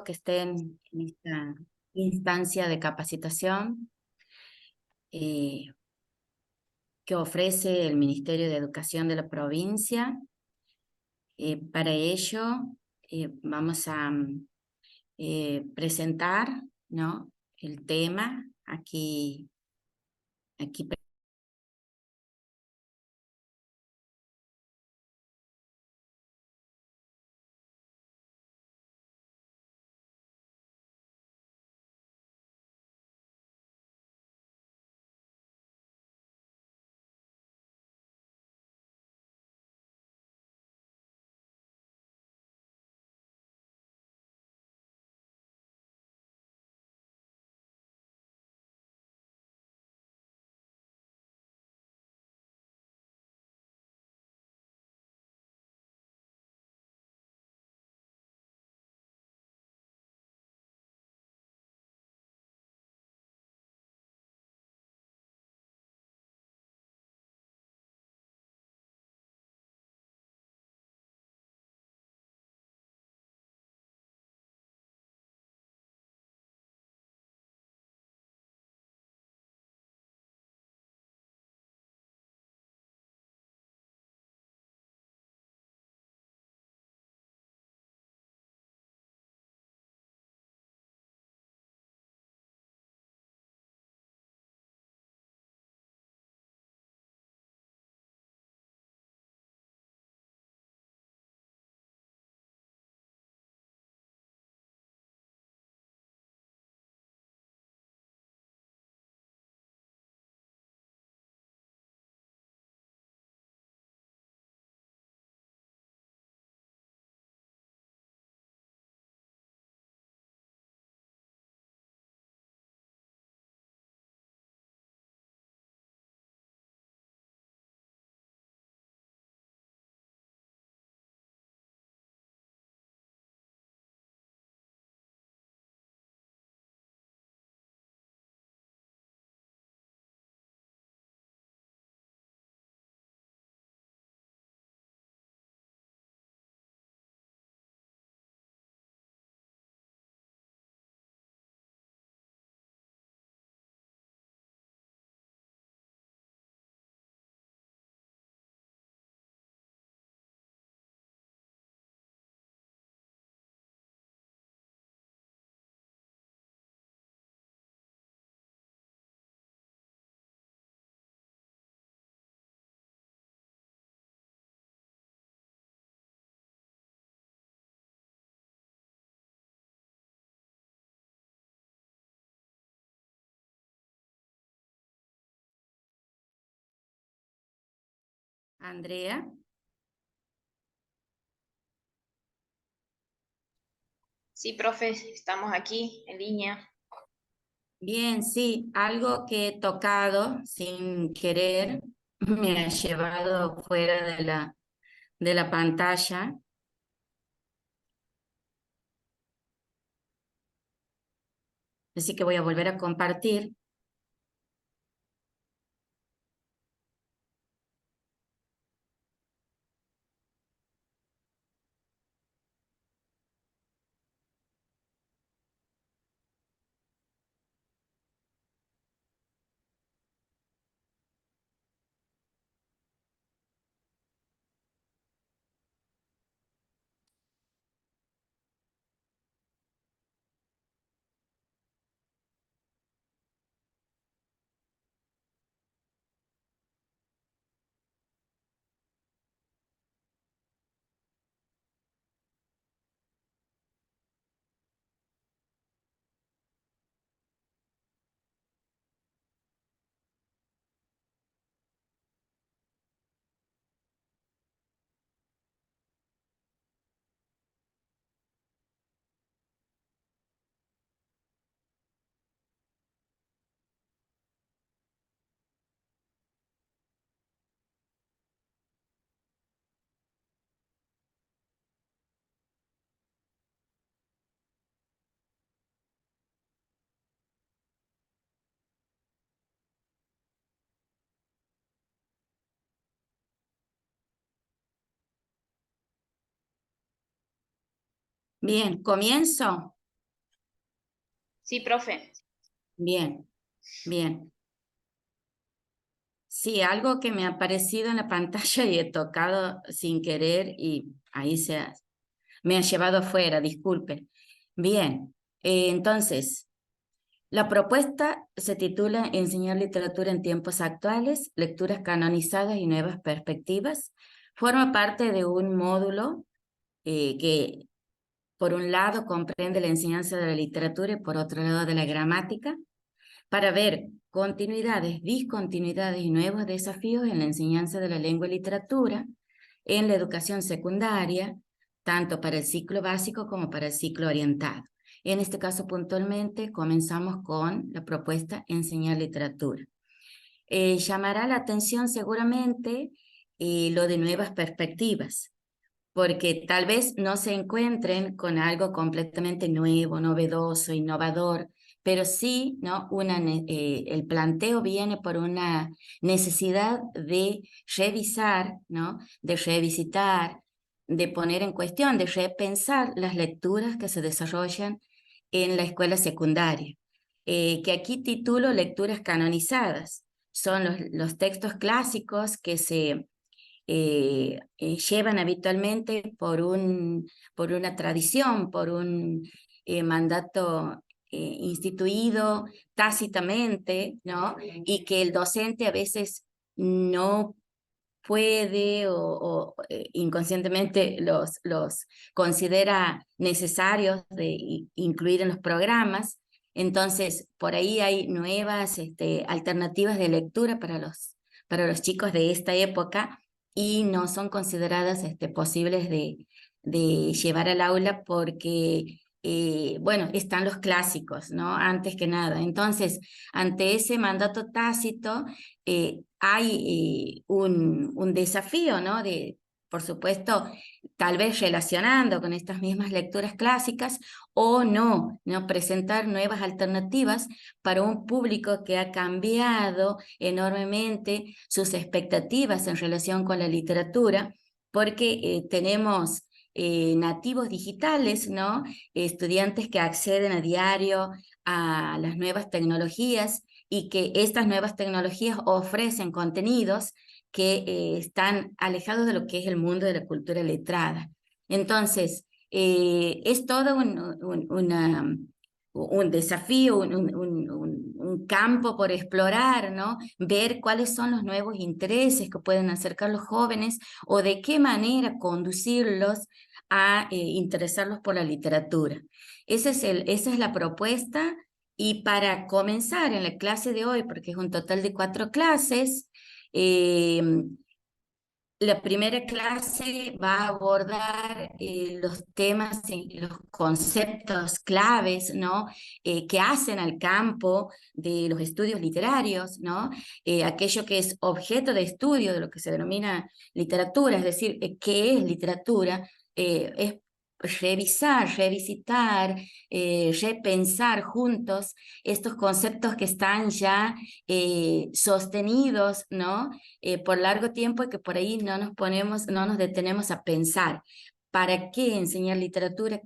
que estén en esta instancia de capacitación eh, que ofrece el Ministerio de Educación de la provincia. Para ello, vamos a presentar, ¿no?, el tema aquí. Andrea. Sí, profe, estamos aquí en línea. Bien, sí, algo que he tocado sin querer me ha llevado fuera de la pantalla, así que voy a volver a compartir. Bien, comienzo. Sí, profe. Bien, bien. Sí, algo que me ha aparecido en la pantalla y he tocado sin querer y ahí me ha llevado afuera, disculpe. Bien, entonces, la propuesta se titula Enseñar literatura en tiempos actuales, lecturas canonizadas y nuevas perspectivas. Forma parte de un módulo que, por un lado, comprende la enseñanza de la literatura y por otro lado, de la gramática, para ver continuidades, discontinuidades y nuevos desafíos en la enseñanza de la lengua y literatura, en la educación secundaria, tanto para el ciclo básico como para el ciclo orientado. En este caso, puntualmente, comenzamos con la propuesta Enseñar literatura. Llamará la atención seguramente lo de nuevas perspectivas, porque tal vez no se encuentren con algo completamente nuevo, novedoso, innovador, pero sí, ¿no? El planteo viene por una necesidad de revisar, ¿no? De revisitar, de poner en cuestión, de repensar las lecturas que se desarrollan en la escuela secundaria, que aquí titulo Lecturas canonizadas. Son los textos clásicos que se llevan habitualmente por una tradición, por un mandato instituido tácitamente, ¿no? Y que el docente a veces no puede o inconscientemente los considera necesarios de incluir en los programas. Entonces, por ahí hay nuevas alternativas de lectura para los chicos de esta época y no son consideradas posibles de llevar al aula porque, bueno, están los clásicos, ¿no? Antes que nada. Entonces, ante ese mandato tácito, hay un desafío, ¿no? Por supuesto, tal vez relacionando con estas mismas lecturas clásicas o no, ¿no? Presentar nuevas alternativas para un público que ha cambiado enormemente sus expectativas en relación con la literatura, porque tenemos nativos digitales, ¿no? Estudiantes que acceden a diario a las nuevas tecnologías y que estas nuevas tecnologías ofrecen contenidos que están alejados de lo que es el mundo de la cultura letrada. Entonces, es todo un desafío, un campo por explorar, ¿no? Ver cuáles son los nuevos intereses que pueden acercar los jóvenes o de qué manera conducirlos a interesarlos por la literatura. Esa es la propuesta. Y para comenzar en la clase de hoy, porque es un total de 4 clases, eh, la primera clase va a abordar los temas y los conceptos claves, ¿no? Que hacen al campo de los estudios literarios, ¿no? Aquello que es objeto de estudio de lo que se denomina literatura, es decir, ¿qué es literatura? Es revisar, revisitar, repensar juntos estos conceptos que están ya sostenidos, ¿no? Por largo tiempo y que por ahí no nos detenemos a pensar. ¿Para qué enseñar literatura?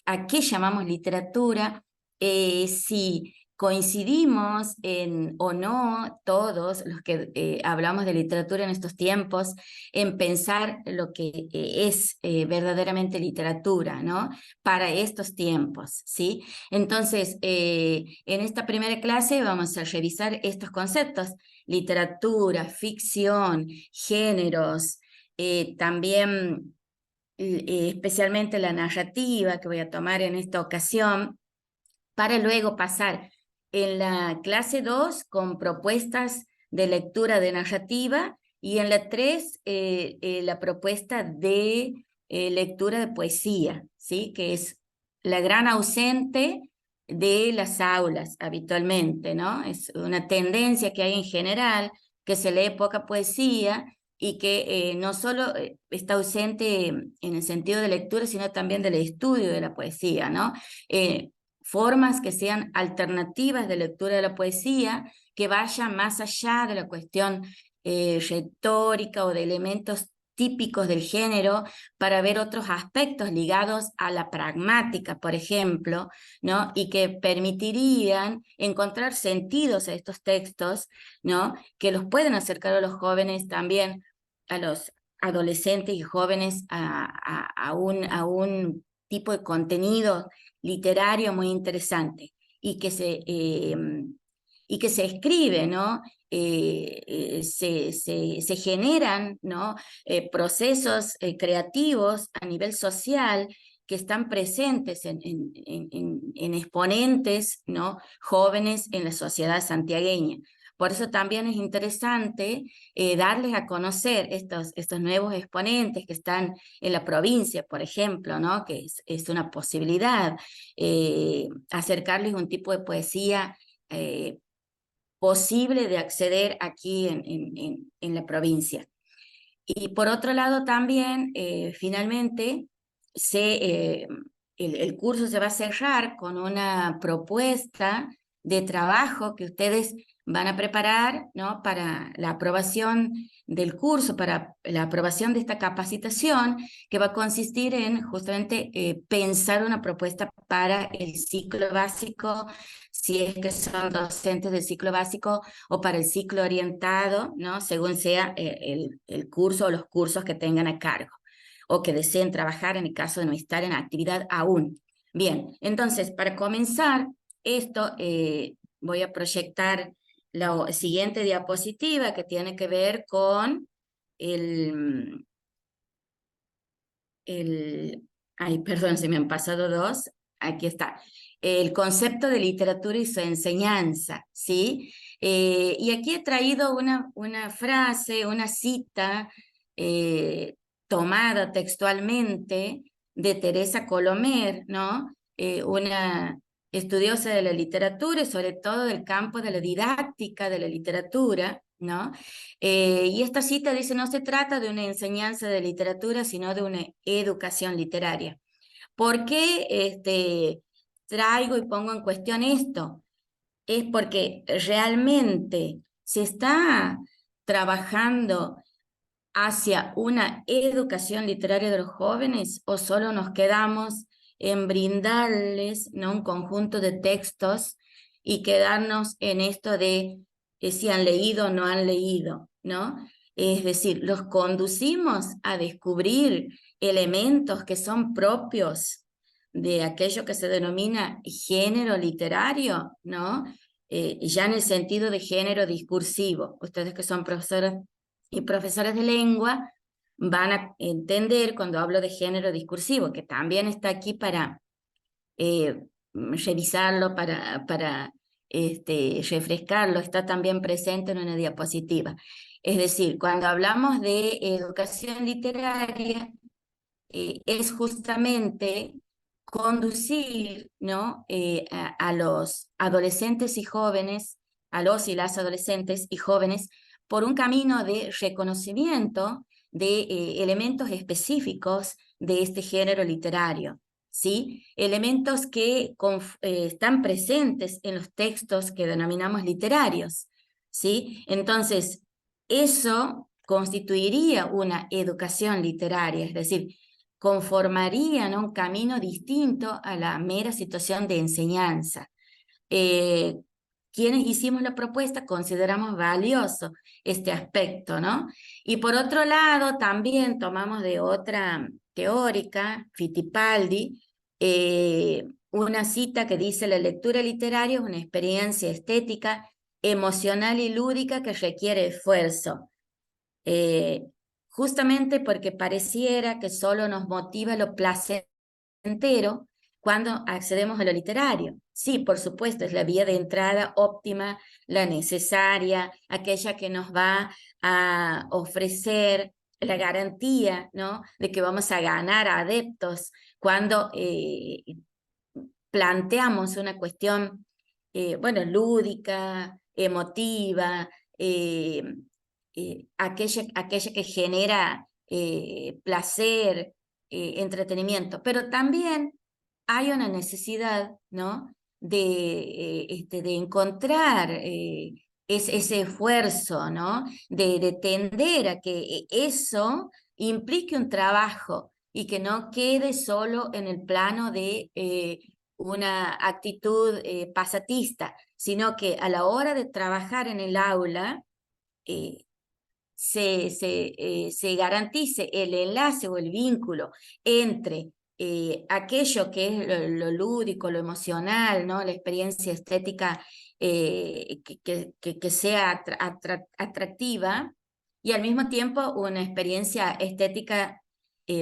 ¿A qué llamamos literatura? Si coincidimos o no todos los que hablamos de literatura en estos tiempos en pensar lo que es verdaderamente literatura, ¿no? Para estos tiempos, ¿sí? Entonces, en esta primera clase vamos a revisar estos conceptos: literatura, ficción, géneros, también especialmente la narrativa que voy a tomar en esta ocasión, para luego pasar en la clase 2 con propuestas de lectura de narrativa y en la 3 la propuesta de lectura de poesía, ¿sí? Que es la gran ausente de las aulas habitualmente, ¿no? Es una tendencia que hay en general, que se lee poca poesía y que no solo está ausente en el sentido de lectura, sino también del estudio de la poesía, ¿no? Formas que sean alternativas de lectura de la poesía, que vayan más allá de la cuestión retórica o de elementos típicos del género para ver otros aspectos ligados a la pragmática, por ejemplo, ¿no? Y que permitirían encontrar sentidos a estos textos, ¿no? Que los pueden acercar a los jóvenes también, a los adolescentes y jóvenes a un tipo de contenido literario muy interesante y que se escribe, ¿no? Se generan, ¿no? Procesos creativos a nivel social que están presentes en exponentes, ¿no? Jóvenes en la sociedad santiagueña. Por eso también es interesante darles a conocer estos nuevos exponentes que están en la provincia, por ejemplo, ¿no? Que es una posibilidad, acercarles un tipo de poesía posible de acceder aquí en la provincia. Y por otro lado también, finalmente, el curso se va a cerrar con una propuesta de trabajo que ustedes van a preparar, ¿no? Para la aprobación del curso, para la aprobación de esta capacitación, que va a consistir en justamente pensar una propuesta para el ciclo básico, si es que son docentes del ciclo básico, o para el ciclo orientado, ¿no? Según sea el curso o los cursos que tengan a cargo o que deseen trabajar en el caso de no estar en actividad aún. Bien, entonces, para comenzar esto, voy a proyectar la siguiente diapositiva que tiene que ver con ay, perdón, se me han pasado dos. Aquí está. El concepto de literatura y su enseñanza, ¿sí? Y aquí he traído una frase, una cita tomada textualmente de Teresa Colomer, ¿no? Una estudiosa de la literatura y sobre todo del campo de la didáctica de la literatura, ¿no? Y esta cita dice, no se trata de una enseñanza de literatura, sino de una educación literaria. ¿Por qué traigo y pongo en cuestión esto? Es porque realmente se está trabajando hacia una educación literaria de los jóvenes o solo nos quedamos en brindarles, ¿no? Un conjunto de textos y quedarnos en esto de si han leído o no han leído, ¿no? Es decir, los conducimos a descubrir elementos que son propios de aquello que se denomina género literario, ¿no? Ya en el sentido de género discursivo. Ustedes que son profesores y profesores de lengua van a entender cuando hablo de género discursivo, que también está aquí para revisarlo, para refrescarlo, está también presente en una diapositiva. Es decir, cuando hablamos de educación literaria, es justamente conducir, ¿no? A los adolescentes y jóvenes, a los y las adolescentes y jóvenes, por un camino de reconocimiento de elementos específicos de este género literario, ¿sí? Elementos que están presentes en los textos que denominamos literarios, ¿sí? Entonces, eso constituiría una educación literaria, es decir, conformarían un camino distinto a la mera situación de enseñanza. Quienes hicimos la propuesta consideramos valioso este aspecto, ¿no? Y por otro lado, también tomamos de otra teórica, Fittipaldi, una cita que dice: la lectura literaria es una experiencia estética, emocional y lúdica que requiere esfuerzo. Justamente porque pareciera que solo nos motiva lo placentero cuando accedemos a lo literario. Sí, por supuesto, es la vía de entrada óptima, la necesaria, aquella que nos va a ofrecer la garantía, ¿no? De que vamos a ganar adeptos cuando planteamos una cuestión, bueno, lúdica, emotiva, aquella que genera placer, entretenimiento, pero también hay una necesidad, ¿no? De encontrar ese esfuerzo, ¿no? De tender a que eso implique un trabajo y que no quede solo en el plano de una actitud pasatista, sino que a la hora de trabajar en el aula se garantice el enlace o el vínculo entre aquello que es lo lúdico, lo emocional, ¿no? La experiencia estética que sea atractiva, y al mismo tiempo una experiencia estética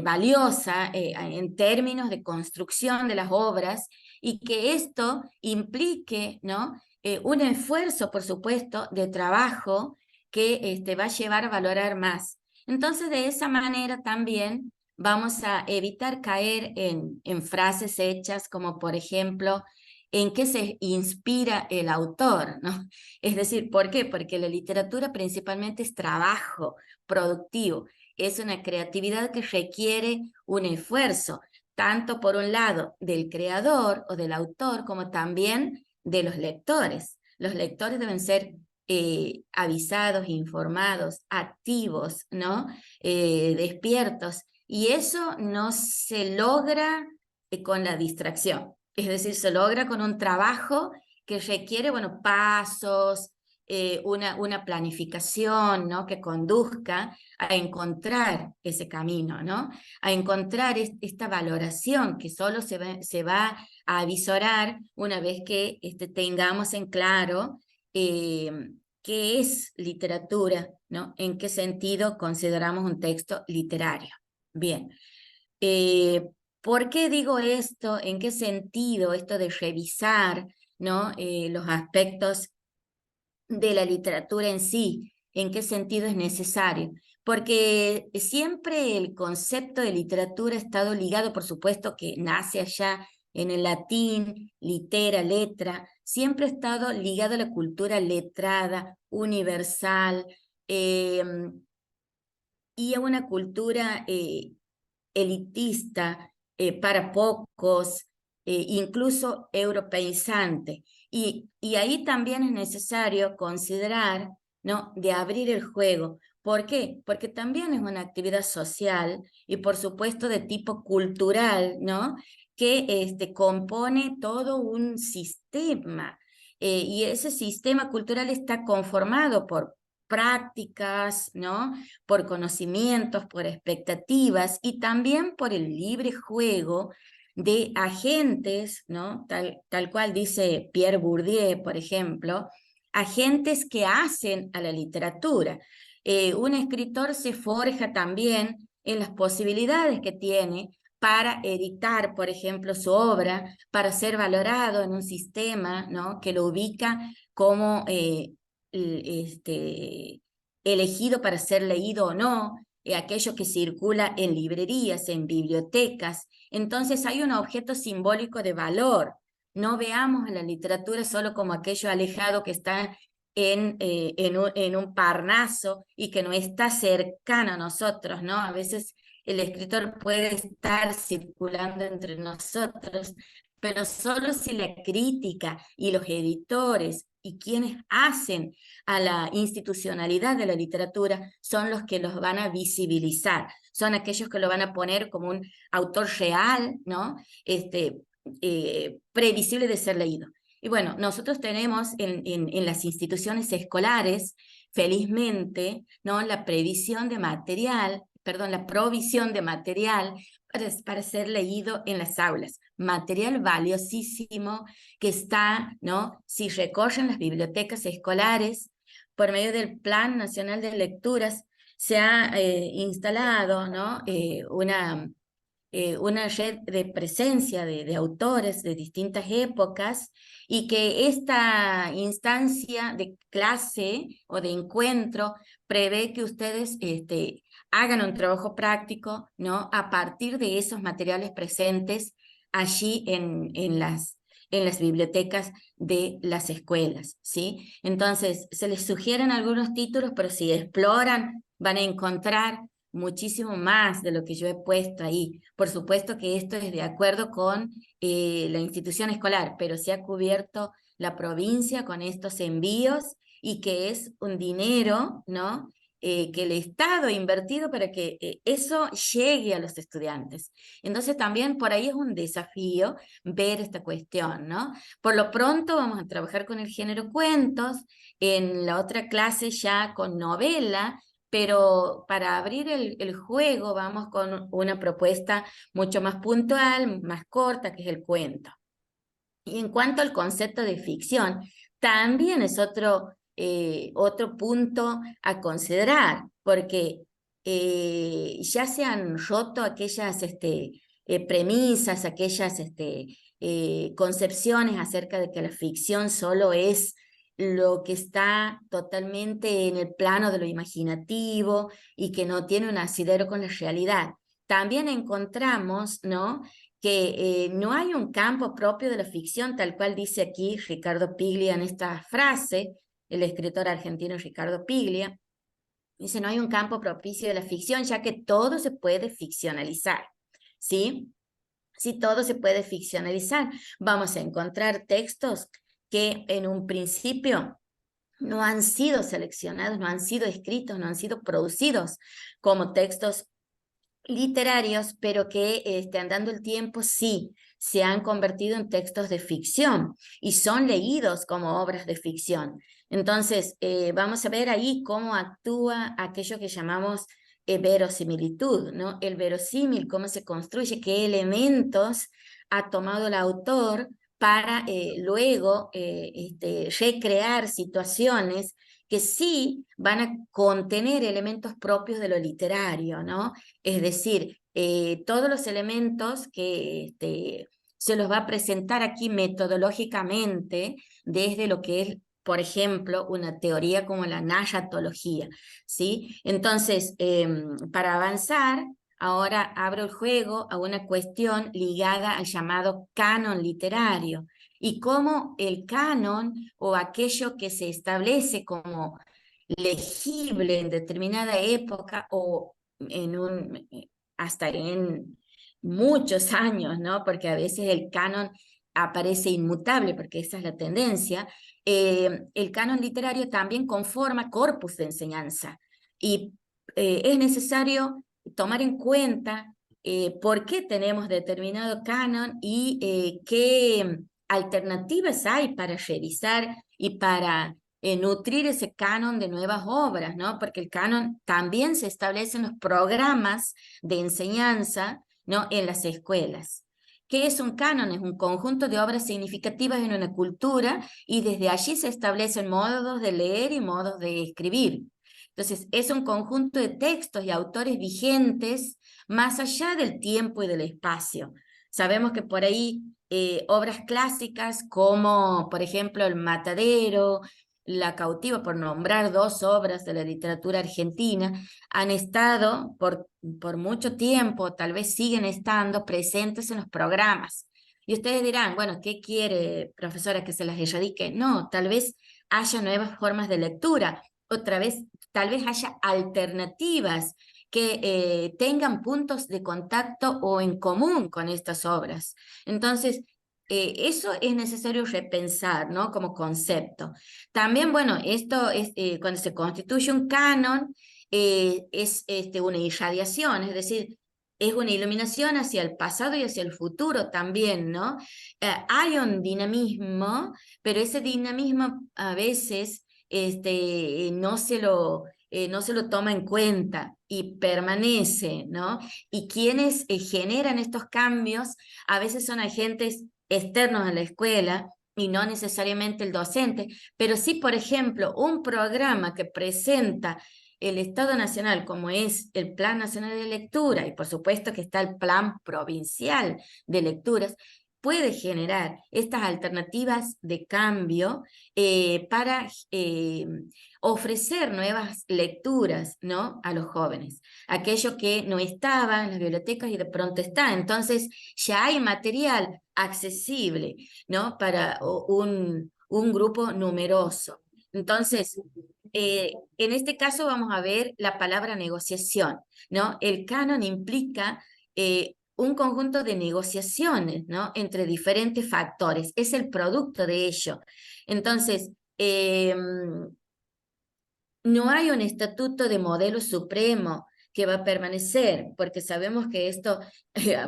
valiosa en términos de construcción de las obras, y que esto implique, ¿no? Un esfuerzo, por supuesto, de trabajo que va a llevar a valorar más. Entonces, de esa manera también vamos a evitar caer en frases hechas como, por ejemplo, en qué se inspira el autor, ¿no? Es decir, ¿por qué? Porque la literatura principalmente es trabajo productivo, es una creatividad que requiere un esfuerzo, tanto por un lado del creador o del autor, como también de los lectores. Los lectores deben ser avisados, informados, activos, ¿no? Despiertos. Y eso no se logra con la distracción. Es decir, se logra con un trabajo que requiere, bueno, pasos, una planificación, ¿no? Que conduzca a encontrar ese camino, ¿no? A encontrar esta valoración que solo se va a avisorar una vez que tengamos en claro qué es literatura, ¿no? En qué sentido consideramos un texto literario. Bien. ¿Por qué digo esto? ¿En qué sentido esto de revisar, ¿no? Los aspectos de la literatura en sí? ¿En qué sentido es necesario? Porque siempre el concepto de literatura ha estado ligado, por supuesto, que nace allá en el latín, litera, letra, siempre ha estado ligado a la cultura letrada, universal, y a una cultura elitista, para pocos, incluso europeizante. Y ahí también es necesario considerar, ¿no? De abrir el juego. ¿Por qué? Porque también es una actividad social y por supuesto de tipo cultural, ¿no? Que compone todo un sistema. Y ese sistema cultural está conformado por prácticas, ¿no? Por conocimientos, por expectativas y también por el libre juego de agentes, ¿no? Tal cual dice Pierre Bourdieu, por ejemplo, agentes que hacen a la literatura. Un escritor se forja también en las posibilidades que tiene para editar, por ejemplo, su obra, para ser valorado en un sistema, ¿no? Que lo ubica como elegido para ser leído o no, aquello que circula en librerías, en bibliotecas. Entonces hay un objeto simbólico de valor. No veamos a la literatura solo como aquello alejado que está en un Parnaso y que no está cercano a nosotros, ¿no? A veces el escritor puede estar circulando entre nosotros, pero solo si la crítica y los editores y quienes hacen a la institucionalidad de la literatura son los que los van a visibilizar, son aquellos que lo van a poner como un autor real, ¿no? Previsible de ser leído. Y bueno, nosotros tenemos en las instituciones escolares, felizmente, ¿no? La provisión de material para ser leído en las aulas. Material valiosísimo que está, ¿no? Si recorren las bibliotecas escolares, por medio del Plan Nacional de Lecturas, se ha instalado, ¿no? Una red de presencia de autores de distintas épocas, y que esta instancia de clase o de encuentro prevé que ustedes hagan un trabajo práctico, ¿no? A partir de esos materiales presentes allí en las bibliotecas de las escuelas, ¿sí? Entonces, se les sugieren algunos títulos, pero si exploran van a encontrar muchísimo más de lo que yo he puesto ahí. Por supuesto que esto es de acuerdo con la institución escolar, pero se ha cubierto la provincia con estos envíos y que es un dinero, ¿no? que el Estado ha invertido para que eso llegue a los estudiantes. Entonces también por ahí es un desafío ver esta cuestión, ¿no? Por lo pronto vamos a trabajar con el género cuentos, en la otra clase ya con novela, pero para abrir el juego vamos con una propuesta mucho más puntual, más corta, que es el cuento. Y en cuanto al concepto de ficción, también es otro punto a considerar, porque ya se han roto aquellas premisas, aquellas concepciones acerca de que la ficción solo es lo que está totalmente en el plano de lo imaginativo y que no tiene un asidero con la realidad. También encontramos, ¿no?, que no hay un campo propio de la ficción, tal cual dice aquí Ricardo Piglia en esta frase, el escritor argentino Ricardo Piglia, dice, no hay un campo propicio de la ficción, ya que todo se puede ficcionalizar, ¿sí? Si todo se puede ficcionalizar, vamos a encontrar textos que en un principio no han sido seleccionados, no han sido escritos, no han sido producidos como textos literarios, pero que andando el tiempo sí se han convertido en textos de ficción y son leídos como obras de ficción. Entonces, vamos a ver ahí cómo actúa aquello que llamamos verosimilitud, ¿no? El verosímil, cómo se construye, qué elementos ha tomado el autor para luego recrear situaciones que sí van a contener elementos propios de lo literario, ¿no? Es decir, todos los elementos que se los va a presentar aquí metodológicamente desde lo que es, por ejemplo, una teoría como la narratología, ¿sí? Entonces, para avanzar, ahora abro el juego a una cuestión ligada al llamado canon literario y cómo el canon o aquello que se establece como legible en determinada época o hasta en muchos años, ¿no? Porque a veces el canon aparece inmutable, porque esa es la tendencia. El canon literario también conforma corpus de enseñanza y es necesario tomar en cuenta por qué tenemos determinado canon y qué alternativas hay para revisar y para nutrir ese canon de nuevas obras, ¿no? Porque el canon también se establece en los programas de enseñanza, ¿no?, en las escuelas. ¿Qué es un canon? Es un conjunto de obras significativas en una cultura y desde allí se establecen modos de leer y modos de escribir. Entonces, es un conjunto de textos y autores vigentes más allá del tiempo y del espacio. Sabemos que por ahí obras clásicas como, por ejemplo, El Matadero, La Cautiva, por nombrar dos obras de la literatura argentina, han estado por mucho tiempo, tal vez siguen estando presentes en los programas. Y ustedes dirán, bueno, ¿qué quiere, profesora, que se las erradique? No, tal vez haya nuevas formas de lectura, otra vez, tal vez haya alternativas que tengan puntos de contacto o en común con estas obras. Entonces, eso es necesario repensar, ¿no?, como concepto. También, bueno, esto es cuando se constituye un canon, es una irradiación, es decir, es una iluminación hacia el pasado y hacia el futuro también, ¿no? Hay un dinamismo, pero ese dinamismo a veces no se lo toma en cuenta y permanece, ¿no? Y quienes generan estos cambios a veces son agentes externos a la escuela y no necesariamente el docente, pero sí, por ejemplo, un programa que presenta el Estado Nacional, como es el Plan Nacional de Lectura, y por supuesto que está el Plan Provincial de Lecturas, puede generar estas alternativas de cambio para ofrecer nuevas lecturas, ¿no?, a los jóvenes. Aquello que no estaba en las bibliotecas y de pronto está. Entonces ya hay material accesible, ¿no?, para un grupo numeroso. Entonces, en este caso vamos a ver la palabra negociación, ¿no? El canon implica un conjunto de negociaciones, ¿no?, entre diferentes factores. Es el producto de ello. Entonces, no hay un estatuto de modelo supremo que va a permanecer, porque sabemos que esto,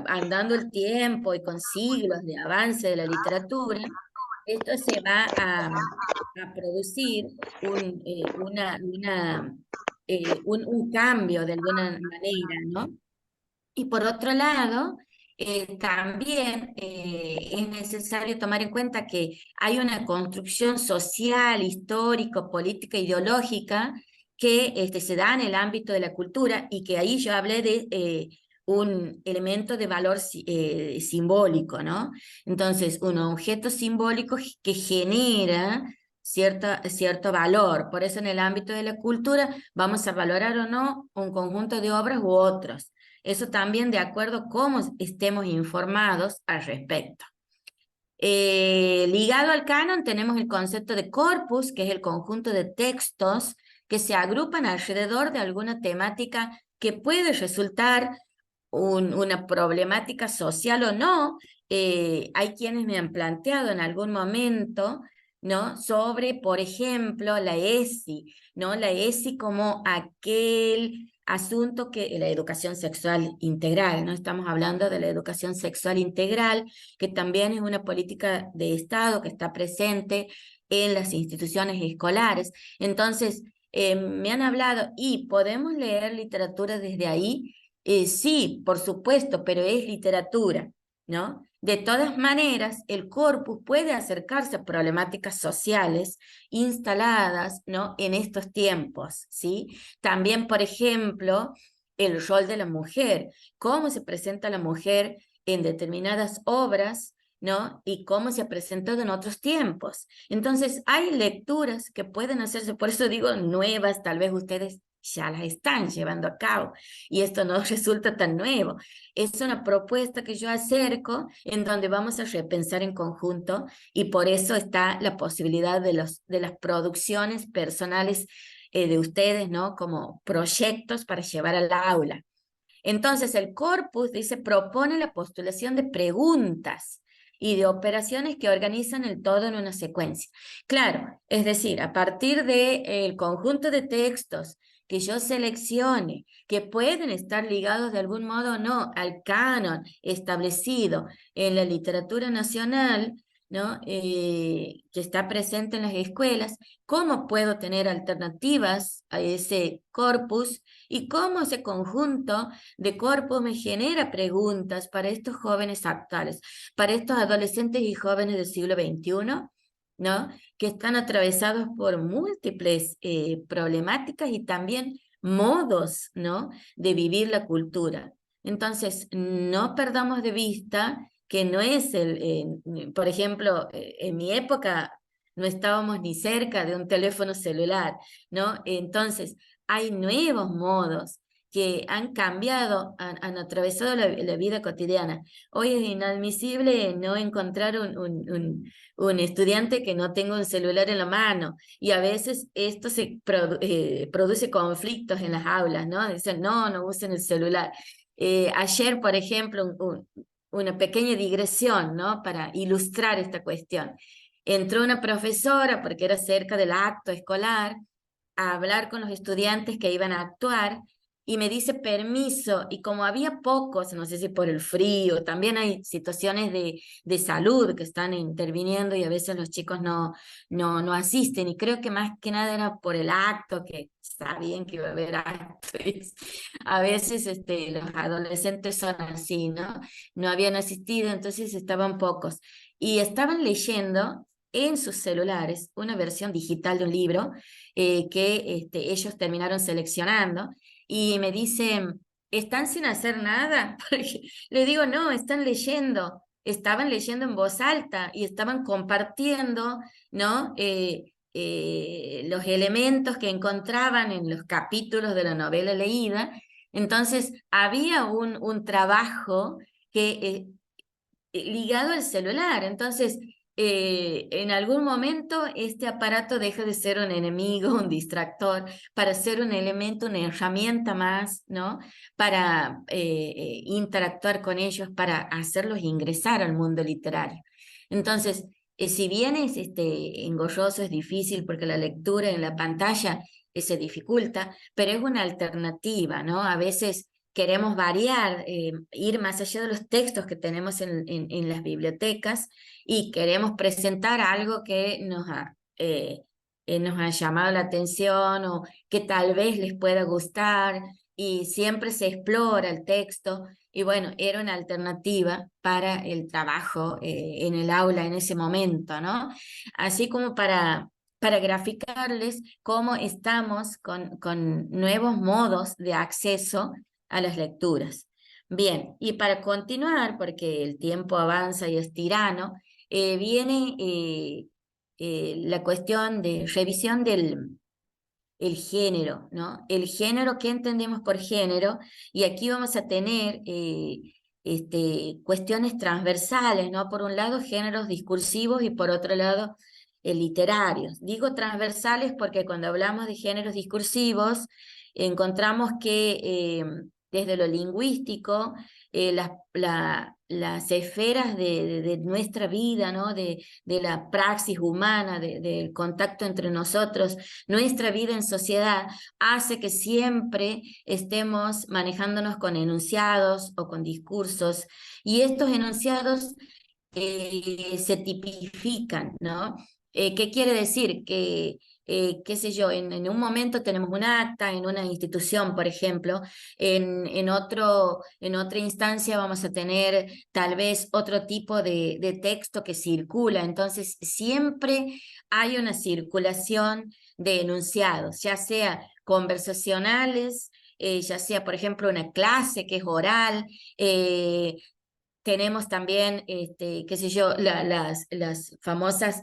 andando el tiempo y con siglos de avance de la literatura, esto se va a producir un cambio de alguna manera, ¿no? Y por otro lado, también es necesario tomar en cuenta que hay una construcción social, histórico, política, ideológica que se da en el ámbito de la cultura y que ahí yo hablé de un elemento de valor simbólico, ¿no? Entonces, un objeto simbólico que genera cierto valor. Por eso en el ámbito de la cultura vamos a valorar o no un conjunto de obras u otros. Eso también de acuerdo a cómo estemos informados al respecto. Ligado al canon tenemos el concepto de corpus, que es el conjunto de textos que se agrupan alrededor de alguna temática que puede resultar una problemática social o no. Hay quienes me han planteado en algún momento, ¿no? Sobre, por ejemplo, la ESI, ¿no? La ESI como aquel asunto que la educación sexual integral, ¿no? Estamos hablando de la educación sexual integral, que también es una política de Estado que está presente en las instituciones escolares. Entonces, me han hablado y podemos leer literatura desde ahí. Sí, por supuesto, pero es literatura, ¿no? De todas maneras, el corpus puede acercarse a problemáticas sociales instaladas, ¿no? En estos tiempos, ¿sí? También, por ejemplo, el rol de la mujer, cómo se presenta la mujer en determinadas obras, ¿no? Y cómo se ha presentado en otros tiempos. Entonces, hay lecturas que pueden hacerse, por eso digo nuevas, tal vez ustedes ya las están llevando a cabo y esto no resulta tan nuevo. Es una propuesta que yo acerco en donde vamos a repensar en conjunto y por eso está la posibilidad de las producciones personales de ustedes, ¿no? Como proyectos para llevar al aula. Entonces, el corpus, dice, propone la postulación de preguntas y de operaciones que organizan el todo en una secuencia. Claro, es decir, a partir del conjunto de textos que yo seleccione, que pueden estar ligados de algún modo o no al canon establecido en la literatura nacional, ¿no? Que está presente en las escuelas, ¿cómo puedo tener alternativas a ese corpus y cómo ese conjunto de corpus me genera preguntas para estos jóvenes actuales, para estos adolescentes y jóvenes del siglo XXI, ¿no? Que están atravesados por múltiples problemáticas y también modos, ¿no? De vivir la cultura. Entonces, no perdamos de vista que no es por ejemplo, en mi época no estábamos ni cerca de un teléfono celular, ¿no? Entonces, hay nuevos modos que han cambiado, han atravesado la vida cotidiana. Hoy es inadmisible no encontrar un estudiante que no tenga un celular en la mano y a veces esto produce conflictos en las aulas, ¿no? Dicen, no, no usen el celular. Ayer, por ejemplo, una pequeña digresión, ¿no? Para ilustrar esta cuestión. Entró una profesora, porque era cerca del acto escolar, a hablar con los estudiantes que iban a actuar y me dice permiso, y como había pocos, no sé si por el frío, también hay situaciones de salud que están interviniendo y a veces los chicos no asisten, y creo que más que nada era por el acto, que está bien que iba a haber actos, a veces los adolescentes son así, ¿no? No habían asistido, entonces estaban pocos, y estaban leyendo en sus celulares una versión digital de un libro que ellos terminaron seleccionando y me dicen, ¿están sin hacer nada? Porque le digo, no, están leyendo, estaban leyendo en voz alta y estaban compartiendo, ¿no? Los elementos que encontraban en los capítulos de la novela leída. Entonces, había un trabajo que ligado al celular. Entonces, en algún momento este aparato deja de ser un enemigo, un distractor, para ser un elemento, una herramienta más, ¿no? Para interactuar con ellos, para hacerlos ingresar al mundo literario. Entonces, si bien es engorroso, es difícil porque la lectura en la pantalla se dificulta, pero es una alternativa, ¿no? A veces queremos variar, ir más allá de los textos que tenemos en las bibliotecas y queremos presentar algo que nos ha llamado la atención o que tal vez les pueda gustar y siempre se explora el texto y bueno, era una alternativa para el trabajo en el aula en ese momento, ¿no? Así como para graficarles cómo estamos con nuevos modos de acceso a las lecturas. Bien, y para continuar, porque el tiempo avanza y es tirano, viene la cuestión de revisión del el género, ¿no? El género, ¿qué entendemos por género? Y aquí vamos a tener cuestiones transversales, ¿no? Por un lado, géneros discursivos y por otro lado, literarios. Digo transversales porque cuando hablamos de géneros discursivos, encontramos que desde lo lingüístico, las esferas de nuestra vida, ¿no? De la praxis humana, del contacto entre nosotros, nuestra vida en sociedad hace que siempre estemos manejándonos con enunciados o con discursos, y estos enunciados se tipifican, ¿no? ¿Qué quiere decir? Que, qué sé yo, en un momento tenemos un acta en una institución, por ejemplo, en otra instancia vamos a tener tal vez otro tipo de texto que circula, entonces siempre hay una circulación de enunciados, ya sea conversacionales, ya sea, por ejemplo, una clase que es oral, tenemos también, qué sé yo, las famosas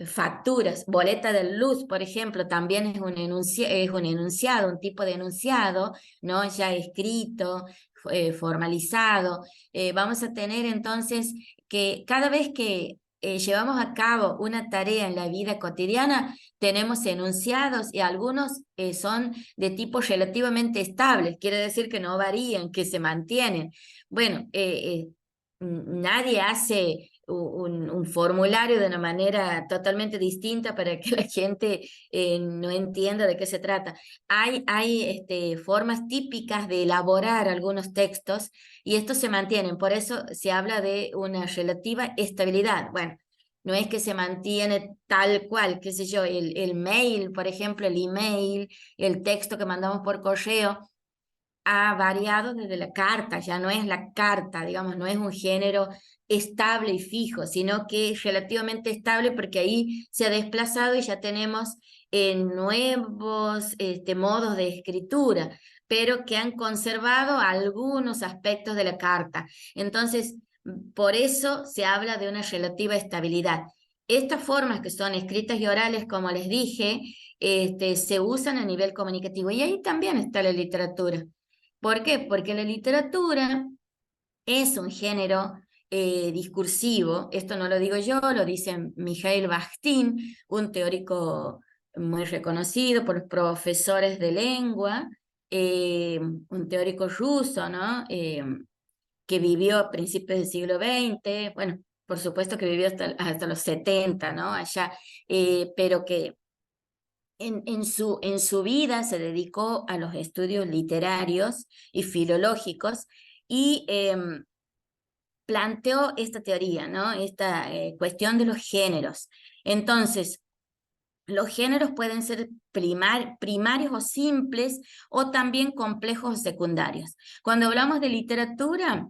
facturas, boleta de luz, por ejemplo, también es un enunciado, un tipo de enunciado, ¿no? Ya escrito, formalizado. Vamos a tener entonces que cada vez que llevamos a cabo una tarea en la vida cotidiana, tenemos enunciados y algunos son de tipo relativamente estables, quiere decir que no varían, que se mantienen. Bueno, nadie hace un formulario de una manera totalmente distinta para que la gente no entienda de qué se trata. Hay formas típicas de elaborar algunos textos y estos se mantienen, por eso se habla de una relativa estabilidad. Bueno, no es que se mantiene tal cual, qué sé yo, el mail, por ejemplo, el email, el texto que mandamos por correo ha variado desde la carta, ya no es la carta, digamos, no es un género estable y fijo, sino que es relativamente estable porque ahí se ha desplazado y ya tenemos nuevos modos de escritura, pero que han conservado algunos aspectos de la carta. Entonces, por eso se habla de una relativa estabilidad. Estas formas que son escritas y orales, como les dije, se usan a nivel comunicativo y ahí también está la literatura. ¿Por qué? Porque la literatura es un género discursivo, esto no lo digo yo, lo dice Mikhail Bakhtin, un teórico muy reconocido por los profesores de lengua, un teórico ruso, ¿no? Que vivió a principios del siglo XX, bueno, por supuesto que vivió hasta los 70, ¿no? Allá, pero que en su vida se dedicó a los estudios literarios y filológicos y planteó esta teoría, ¿no? Esta cuestión de los géneros. Entonces, los géneros pueden ser primarios o simples o también complejos o secundarios. Cuando hablamos de literatura,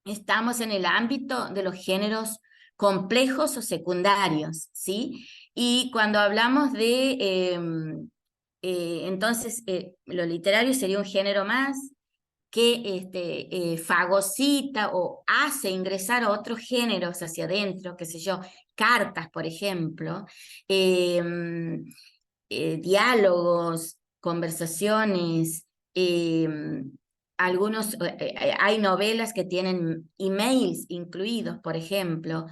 estamos en el ámbito de los géneros complejos o secundarios, ¿sí? Y cuando hablamos de, entonces, lo literario sería un género más que fagocita o hace ingresar a otros géneros hacia adentro, qué sé yo, cartas, por ejemplo, diálogos, conversaciones, hay novelas que tienen emails incluidos, por ejemplo,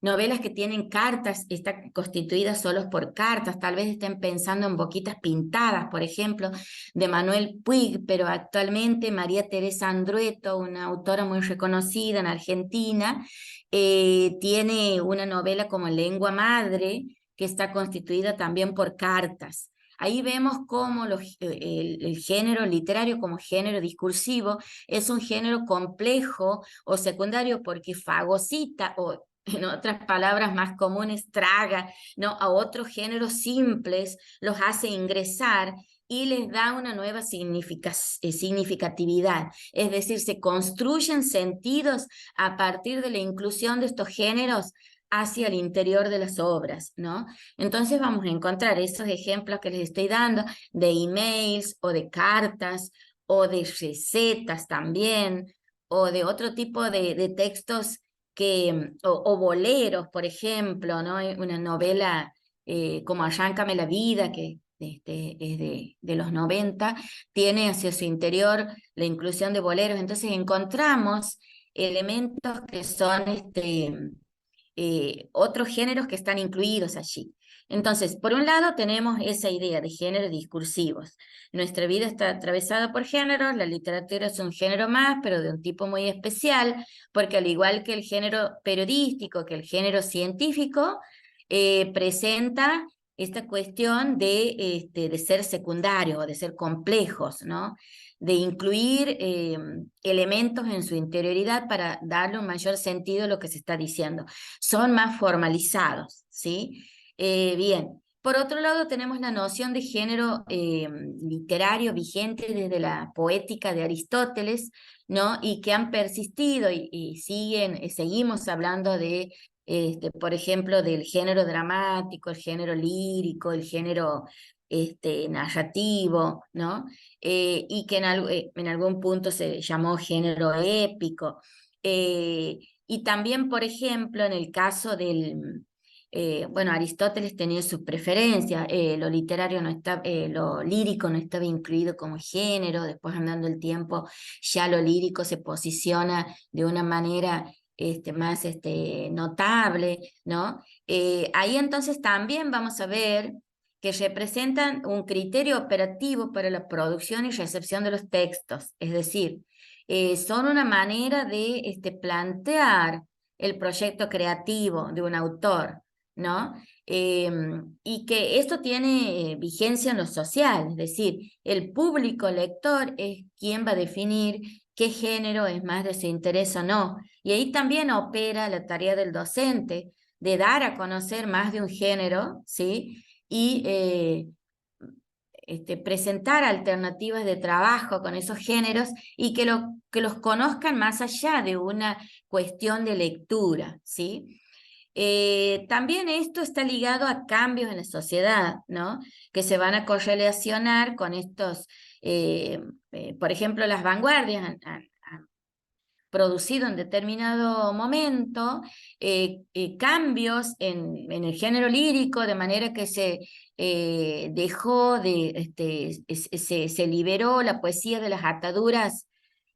novelas que tienen cartas, están constituidas solo por cartas, tal vez estén pensando en Boquitas Pintadas, por ejemplo, de Manuel Puig, pero actualmente María Teresa Andrueto, una autora muy reconocida en Argentina, tiene una novela como Lengua Madre, que está constituida también por cartas. Ahí vemos cómo el género literario como género discursivo es un género complejo o secundario porque fagocita, o en otras palabras más comunes, traga, ¿no?, a otros géneros simples, los hace ingresar y les da una nueva significatividad. Es decir, se construyen sentidos a partir de la inclusión de estos géneros hacia el interior de las obras, ¿no? Entonces vamos a encontrar esos ejemplos que les estoy dando de emails o de cartas o de recetas también, o de otro tipo de textos o boleros, por ejemplo, ¿no? Una novela como Arráncame la vida, que es de los 90, tiene hacia su interior la inclusión de boleros. Entonces encontramos elementos que son otros géneros que están incluidos allí. Entonces, por un lado tenemos esa idea de géneros discursivos. Nuestra vida está atravesada por géneros, la literatura es un género más, pero de un tipo muy especial, porque al igual que el género periodístico, que el género científico, presenta esta cuestión de ser secundario, de ser complejos, ¿no? De incluir elementos en su interioridad para darle un mayor sentido a lo que se está diciendo. Son más formalizados, ¿sí? Bien. Por otro lado, tenemos la noción de género literario vigente desde la poética de Aristóteles, ¿no? Y que han persistido y seguimos hablando de, por ejemplo, del género dramático, el género lírico, el género narrativo, ¿no? Y que en algún punto se llamó género épico. Y también, por ejemplo, en el caso bueno, Aristóteles tenía sus preferencias, lo literario no está, lo lírico no estaba incluido como género, después andando el tiempo ya lo lírico se posiciona de una manera más notable, ¿no? Ahí entonces también vamos a ver que representan un criterio operativo para la producción y recepción de los textos, es decir, son una manera de plantear el proyecto creativo de un autor, ¿no? Y que esto tiene vigencia en lo social, es decir, el público lector es quien va a definir qué género es más de su interés o no. Y ahí también opera la tarea del docente de dar a conocer más de un género, ¿sí? Y presentar alternativas de trabajo con esos géneros y que los conozcan más allá de una cuestión de lectura, ¿sí? También esto está ligado a cambios en la sociedad, ¿no? Que se van a correlacionar con estos, por ejemplo, las vanguardias han producido en determinado momento cambios en el género lírico, de manera que se dejó se liberó la poesía de las ataduras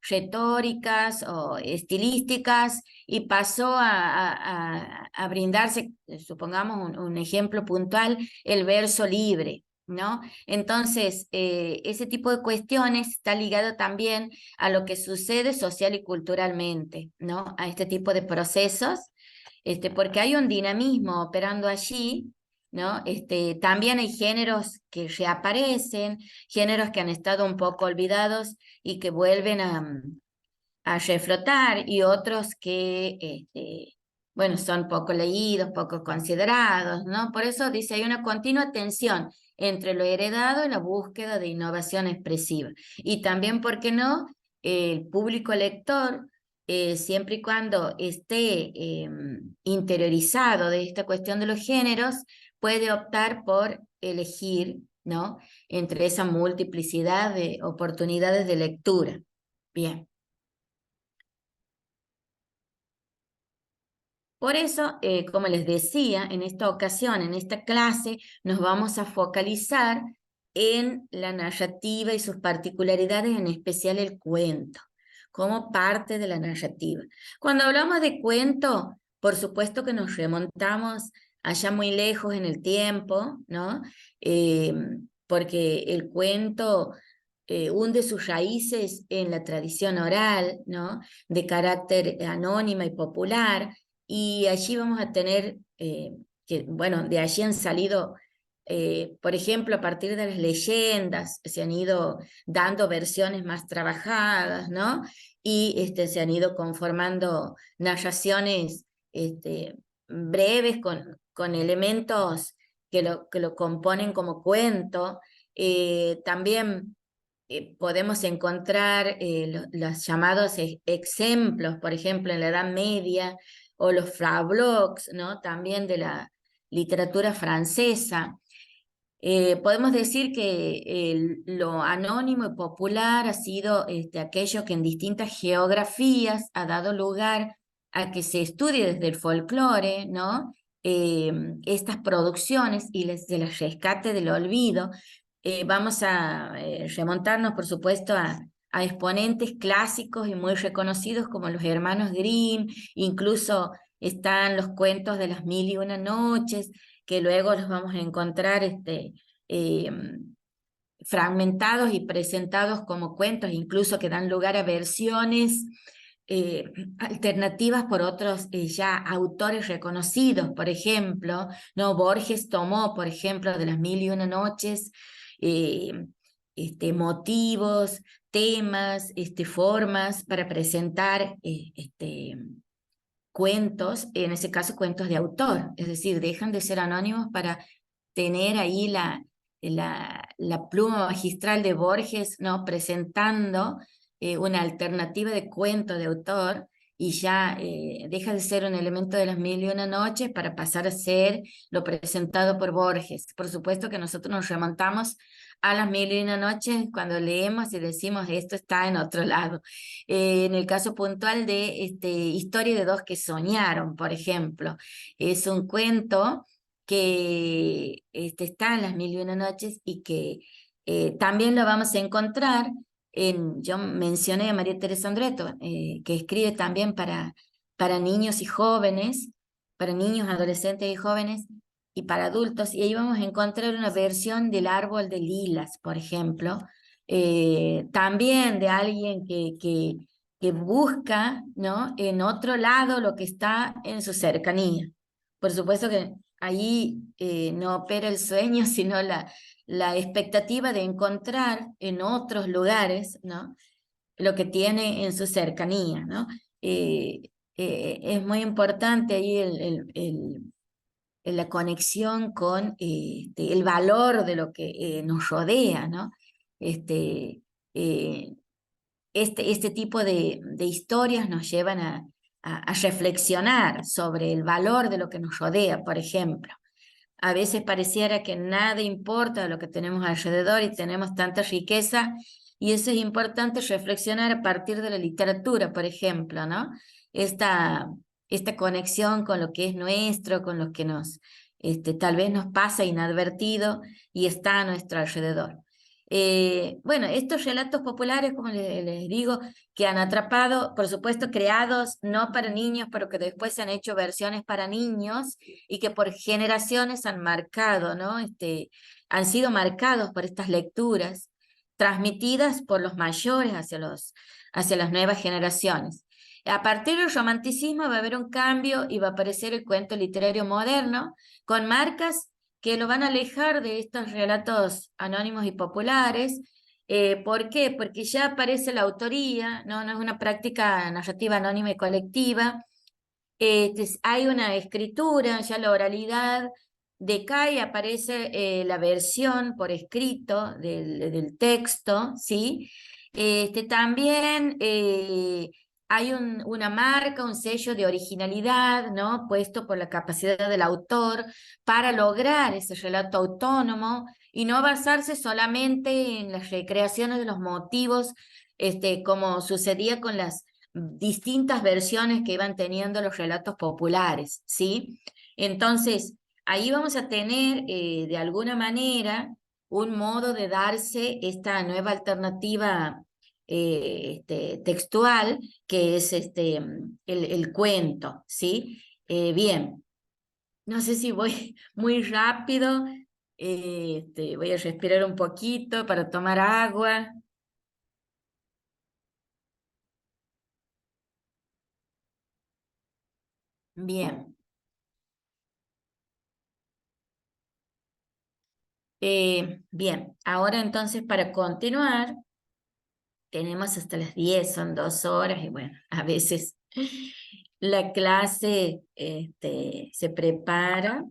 retóricas o estilísticas y pasó a brindarse, supongamos un ejemplo puntual, el verso libre, ¿no? Entonces, ese tipo de cuestiones está ligado también a lo que sucede social y culturalmente, ¿no? A este tipo de procesos, porque hay un dinamismo operando allí, ¿no? También hay géneros que reaparecen, géneros que han estado un poco olvidados y que vuelven a reflotar, y otros que, bueno, son poco leídos, poco considerados, ¿no? Por eso dice, hay una continua tensión entre lo heredado y la búsqueda de innovación expresiva. Y también, ¿por qué no? El público lector, siempre y cuando esté interiorizado de esta cuestión de los géneros, puede optar por elegir, ¿no? Entre esa multiplicidad de oportunidades de lectura. Bien. Por eso, como les decía, en esta ocasión, en esta clase, nos vamos a focalizar en la narrativa y sus particularidades, en especial el cuento, como parte de la narrativa. Cuando hablamos de cuento, por supuesto que nos remontamos allá muy lejos en el tiempo, ¿no? Porque el cuento hunde sus raíces en la tradición oral, ¿no? De carácter anónima y popular, y allí vamos a tener bueno, de allí han salido, por ejemplo, a partir de las leyendas, se han ido dando versiones más trabajadas, ¿no? Y se han ido conformando narraciones breves con elementos que lo componen como cuento. También podemos encontrar los llamados ejemplos, por ejemplo, en la Edad Media, o los frablogs, ¿no? También de la literatura francesa. Podemos decir que lo anónimo y popular ha sido aquello que en distintas geografías ha dado lugar a que se estudie desde el folclore, ¿no? Estas producciones y se las rescate del olvido. Vamos a remontarnos, por supuesto, a exponentes clásicos y muy reconocidos como los hermanos Grimm, incluso están los cuentos de las mil y una noches, que luego los vamos a encontrar eh, fragmentados y presentados como cuentos, incluso que dan lugar a versiones alternativas por otros ya autores reconocidos. Por ejemplo, ¿no? Borges tomó, por ejemplo, de las mil y una noches, eh, motivos, temas, formas para presentar cuentos, en ese caso cuentos de autor, es decir, dejan de ser anónimos para tener ahí la pluma magistral de Borges, ¿no? Presentando una alternativa de cuento de autor, y ya deja de ser un elemento de las mil y una noches para pasar a ser lo presentado por Borges. Por supuesto que nosotros nos remontamos a las mil y una noches cuando leemos y decimos esto está en otro lado. En el caso puntual de Historia de dos que soñaron, por ejemplo, es un cuento que está en las mil y una noches y que también lo vamos a encontrar yo mencioné a María Teresa Andreto, que escribe también para niños y jóvenes, para niños, adolescentes y jóvenes, y para adultos, y ahí vamos a encontrar una versión del árbol de lilas, por ejemplo, también de alguien que busca, ¿no? En otro lado lo que está en su cercanía. Por supuesto que ahí no opera el sueño, sino la expectativa de encontrar en otros lugares, ¿no? Lo que tiene en su cercanía, ¿no? Es muy importante ahí la conexión con el valor de lo que nos rodea, ¿no? Este, eh, este tipo de historias nos llevan a reflexionar sobre el valor de lo que nos rodea, por ejemplo. A veces pareciera que nada importa de lo que tenemos alrededor y tenemos tanta riqueza, y eso es importante reflexionar a partir de la literatura, por ejemplo, ¿no? Esta, esta conexión con lo que es nuestro, con lo que tal vez nos pasa inadvertido y está a nuestro alrededor. Bueno, estos relatos populares, como les digo, que han atrapado, por supuesto, creados no para niños, pero que después se han hecho versiones para niños y que por generaciones han marcado, ¿no? Han sido marcados por estas lecturas transmitidas por los mayores hacia las nuevas generaciones. A partir del romanticismo va a haber un cambio y va a aparecer el cuento literario moderno con marcas que lo van a alejar de estos relatos anónimos y populares. ¿Por qué? Porque ya aparece la autoría, ¿no? No es una práctica narrativa anónima y colectiva. Hay una escritura, ya la oralidad decae, aparece la versión por escrito del texto, ¿sí? También hay una marca, un sello de originalidad, ¿no? Puesto por la capacidad del autor para lograr ese relato autónomo y no basarse solamente en las recreaciones de los motivos, como sucedía con las distintas versiones que iban teniendo los relatos populares, ¿sí? Entonces, ahí vamos a tener de alguna manera un modo de darse esta nueva alternativa textual, que es el cuento, ¿sí? Bien, no sé si voy muy rápido, voy a respirar un poquito para tomar agua. Bien. Bien, ahora entonces para continuar, tenemos hasta las 10, son 2 horas, y bueno, a veces la clase se prepara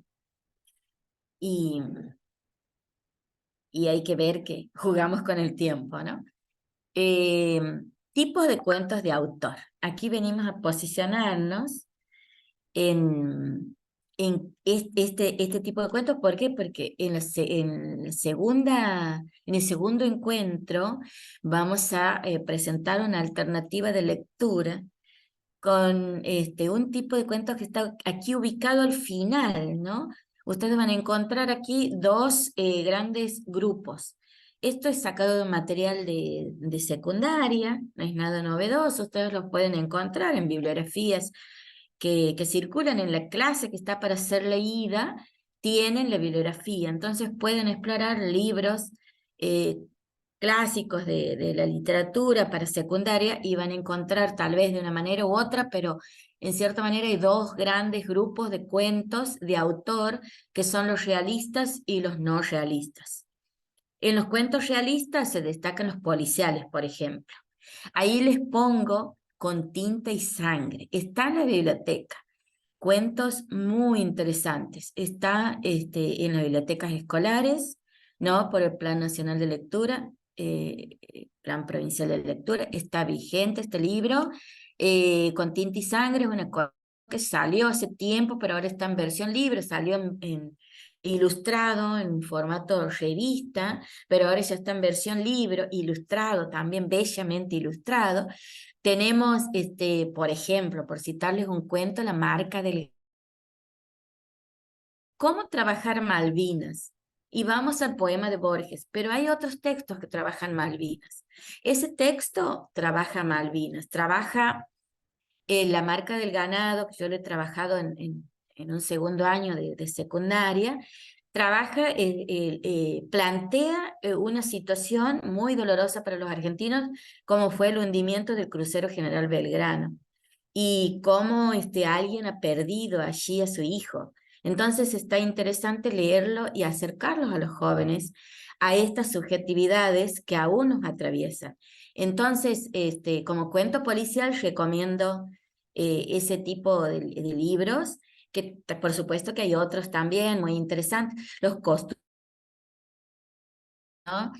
y, y hay que ver que jugamos con el tiempo, ¿no? Eh, Tipos de cuentos de autor. Aquí venimos a posicionarnos en este tipo de cuentos. ¿Por qué? Porque en el segundo encuentro vamos a presentar una alternativa de lectura con un tipo de cuentos que está aquí ubicado al final, ¿no? Ustedes van a encontrar aquí dos grandes grupos. Esto es sacado de material de secundaria, no es nada novedoso, ustedes lo pueden encontrar en bibliografías que circulan en la clase que está para ser leída, tienen la bibliografía, entonces pueden explorar libros eh, clásicos de la literatura para secundaria y van a encontrar tal vez de una manera u otra, pero en cierta manera hay dos grandes grupos de cuentos de autor que son los realistas y los no realistas. En los cuentos realistas se destacan los policiales, por ejemplo. Ahí les pongo con tinta y sangre. Está en la biblioteca. Cuentos muy interesantes. Está en las bibliotecas escolares, ¿no? Por el Plan Nacional de Lectura, Plan Provincial de Lectura. Está vigente este libro. Con tinta y sangre es una cosa que salió hace tiempo, pero ahora está en versión libre. Salió ilustrado en formato revista, pero ahora ya está en versión libro, ilustrado, también bellamente ilustrado. Tenemos, por ejemplo, por citarles un cuento, La marca del... ¿Cómo trabajar Malvinas? Y vamos al poema de Borges, pero hay otros textos que trabajan Malvinas. Ese texto trabaja Malvinas, trabaja la marca del ganado, que yo lo he trabajado en un segundo año de secundaria, trabaja, plantea una situación muy dolorosa para los argentinos, como fue el hundimiento del crucero General Belgrano, y cómo alguien ha perdido allí a su hijo. Entonces está interesante leerlo y acercarlos a los jóvenes a estas subjetividades que aún nos atraviesan. Entonces, como cuento policial, recomiendo ese tipo de libros, que por supuesto que hay otros también muy interesantes, los costos, ¿no?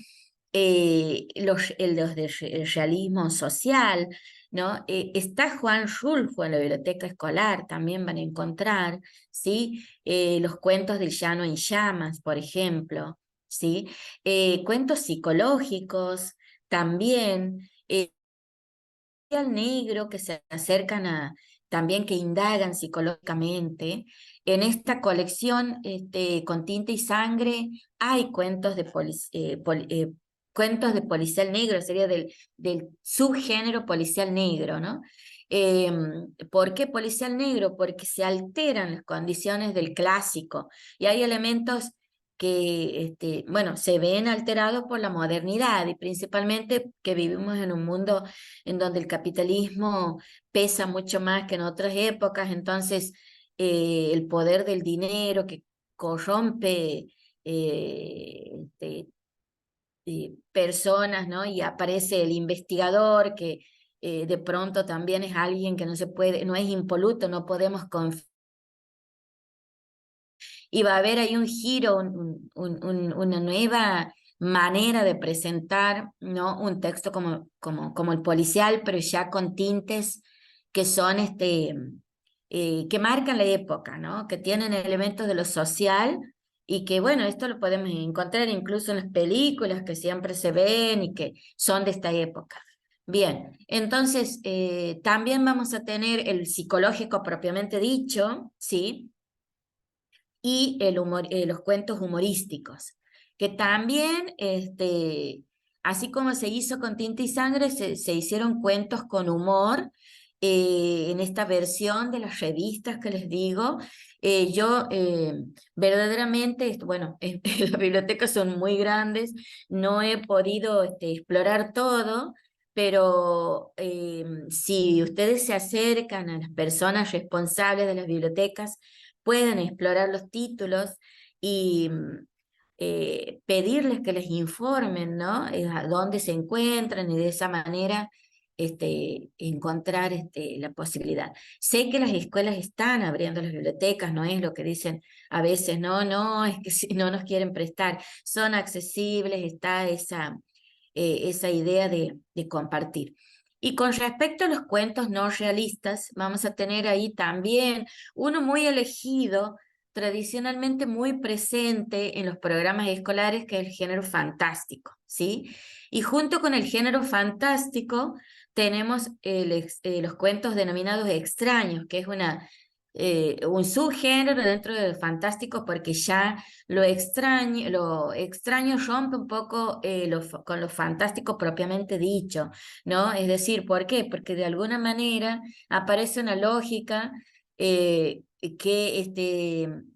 Los de realismo social, ¿no? Está Juan Rulfo en la biblioteca escolar, también van a encontrar, ¿sí? Los cuentos del Llano en Llamas, por ejemplo, ¿sí? Cuentos psicológicos también, al negro que se acercan a, también que indagan psicológicamente. En esta colección, con tinta y sangre, hay cuentos cuentos de policial negro, sería del subgénero policial negro, ¿no? ¿Por qué policial negro? Porque se alteran las condiciones del clásico y hay elementos que, bueno, se ven alterados por la modernidad y principalmente que vivimos en un mundo en donde el capitalismo pesa mucho más que en otras épocas, entonces el poder del dinero que corrompe personas, ¿no? Y aparece el investigador que de pronto también es alguien que no se puede, no es impoluto, no podemos confiar. Y va a haber ahí un giro, una nueva manera de presentar, ¿no? Un texto como el policial, pero ya con tintes que son que marcan la época, ¿no? Que tienen elementos de lo social y que, bueno, esto lo podemos encontrar incluso en las películas que siempre se ven y que son de esta época. Bien, entonces también vamos a tener el psicológico propiamente dicho, ¿sí? Y los cuentos humorísticos, que también, así como se hizo con Tinta y Sangre, se hicieron cuentos con humor en esta versión de las revistas que les digo. Yo verdaderamente, bueno, las bibliotecas son muy grandes, no he podido explorar todo, pero si ustedes se acercan a las personas responsables de las bibliotecas, pueden explorar los títulos y pedirles que les informen, ¿no? A dónde se encuentran y de esa manera encontrar la posibilidad. Sé que las escuelas están abriendo las bibliotecas, no es lo que dicen a veces, no, no, es que si no nos quieren prestar, son accesibles, está esa idea de compartir. Y con respecto a los cuentos no realistas, vamos a tener ahí también uno muy elegido, tradicionalmente muy presente en los programas escolares, que es el género fantástico, ¿sí? Y junto con el género fantástico tenemos los cuentos denominados extraños, que es un subgénero dentro del fantástico, porque ya lo extraño rompe un poco con lo fantástico propiamente dicho, ¿no? Es decir, ¿por qué? Porque de alguna manera aparece una lógica que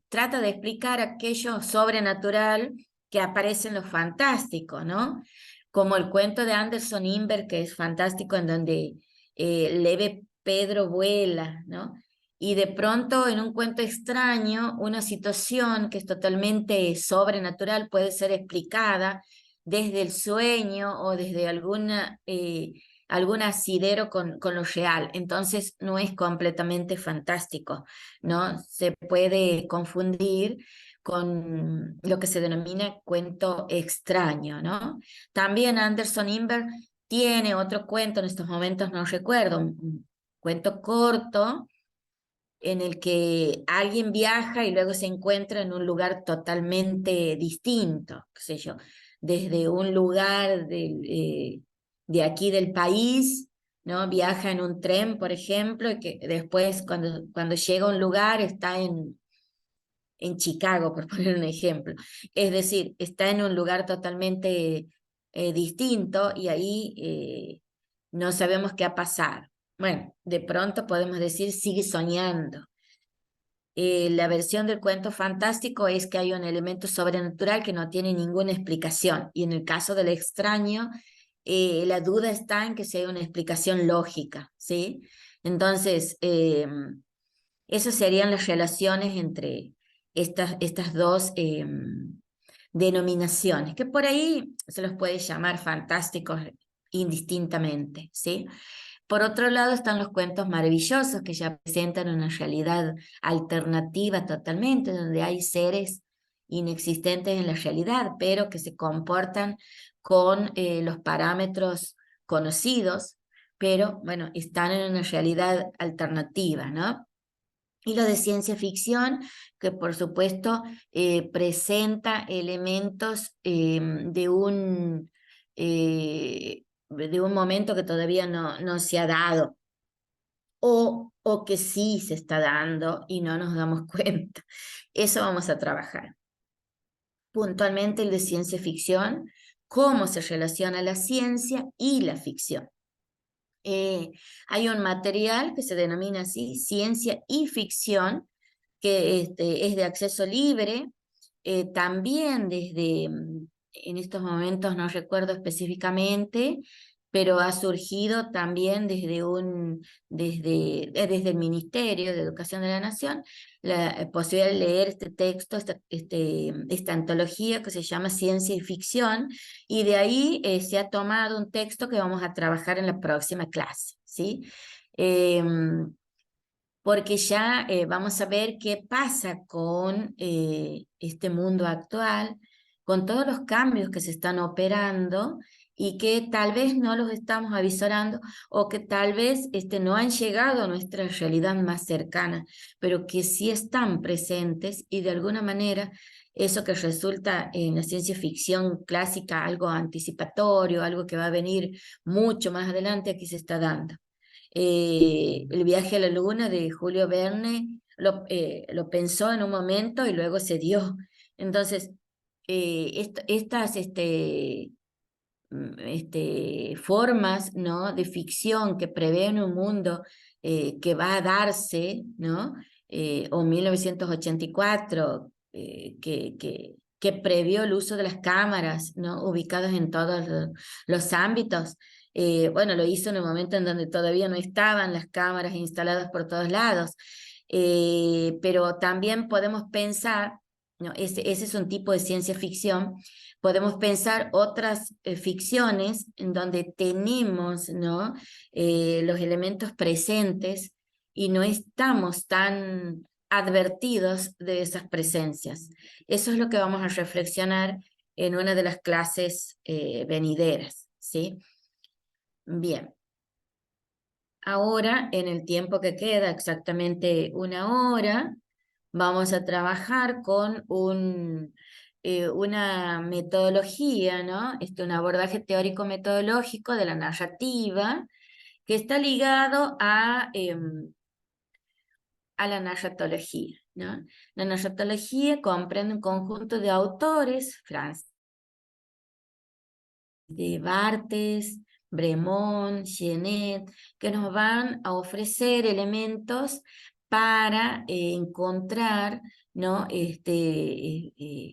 trata de explicar aquello sobrenatural que aparece en lo fantástico, ¿no? Como el cuento de Anderson Inver, que es fantástico, en donde Leve Pedro vuela, ¿no? Y de pronto en un cuento extraño, una situación que es totalmente sobrenatural puede ser explicada desde el sueño o desde algún asidero con lo real. Entonces no es completamente fantástico, ¿no? Se puede confundir con lo que se denomina cuento extraño, ¿no? También Anderson Inver tiene otro cuento, en estos momentos no recuerdo, un cuento corto en el que alguien viaja y luego se encuentra en un lugar totalmente distinto, qué sé yo, desde un lugar de aquí del país, ¿no? Viaja en un tren, por ejemplo, y que después cuando llega a un lugar está en Chicago, por poner un ejemplo. Es decir, está en un lugar totalmente distinto y ahí no sabemos qué ha pasado. Bueno, de pronto podemos decir, sigue soñando. La versión del cuento fantástico es que hay un elemento sobrenatural que no tiene ninguna explicación. Y en el caso del extraño, la duda está en que sea una explicación lógica, ¿sí? Entonces, esas serían las relaciones entre estas dos denominaciones, que por ahí se los puede llamar fantásticos indistintamente, ¿sí? Por otro lado están los cuentos maravillosos, que ya presentan una realidad alternativa totalmente, donde hay seres inexistentes en la realidad, pero que se comportan con los parámetros conocidos, pero bueno, están en una realidad alternativa, ¿no? Y lo de ciencia ficción, que por supuesto presenta elementos de un momento que todavía no se ha dado, o que sí se está dando y no nos damos cuenta. Eso vamos a trabajar. Puntualmente el de ciencia ficción, cómo se relaciona la ciencia y la ficción. Hay un material que se denomina así, ciencia y ficción, que es de acceso libre, también en estos momentos no recuerdo específicamente, pero ha surgido también desde el Ministerio de Educación de la Nación, la posibilidad de leer este texto, esta antología que se llama Ciencia y Ficción, y de ahí se ha tomado un texto que vamos a trabajar en la próxima clase, ¿sí? Porque ya vamos a ver qué pasa con este mundo actual, con todos los cambios que se están operando y que tal vez no los estamos avisorando o que tal vez no han llegado a nuestra realidad más cercana, pero que sí están presentes y de alguna manera eso que resulta en la ciencia ficción clásica algo anticipatorio, algo que va a venir mucho más adelante, aquí se está dando. El viaje a la luna de Julio Verne lo pensó en un momento y luego se dio. Entonces, estas formas, ¿no?, de ficción que prevén un mundo que va a darse, ¿no? O 1984, que previó el uso de las cámaras, ¿no?, ubicadas en todos los ámbitos. Bueno, lo hizo en un momento en donde todavía no estaban las cámaras instaladas por todos lados, pero también podemos pensar ¿no? Ese es un tipo de ciencia ficción. Podemos pensar otras ficciones en donde tenemos, ¿no? Los elementos presentes y no estamos tan advertidos de esas presencias. Eso es lo que vamos a reflexionar en una de las clases venideras, ¿sí? Bien. Ahora, en el tiempo que queda, exactamente 1 hora, vamos a trabajar con una metodología, ¿no? Un abordaje teórico-metodológico de la narrativa que está ligado a la narratología, ¿no? La narratología comprende un conjunto de autores franceses, de Barthes, Bremont, Genet, que nos van a ofrecer elementos para encontrar, ¿no?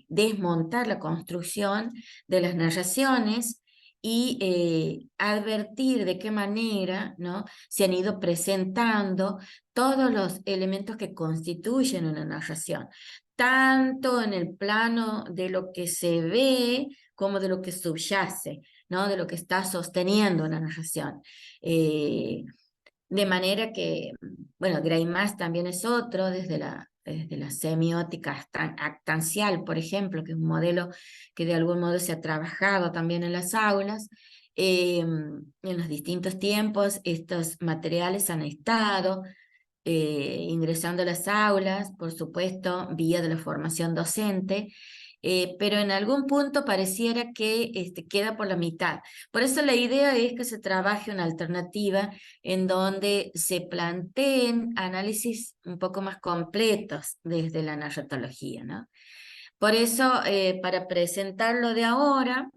Desmontar la construcción de las narraciones y advertir de qué manera, ¿no? Se han ido presentando todos los elementos que constituyen una narración, tanto en el plano de lo que se ve como de lo que subyace, ¿no? De lo que está sosteniendo una narración. De manera que, bueno, Greimas también es otro, desde la semiótica actancial, por ejemplo, que es un modelo que de algún modo se ha trabajado también en las aulas. En los distintos tiempos estos materiales han estado ingresando a las aulas, por supuesto, vía de la formación docente, pero en algún punto pareciera que queda por la mitad. Por eso la idea es que se trabaje una alternativa en donde se planteen análisis un poco más completos desde la narratología, ¿no? Por eso, para presentarlo de ahora,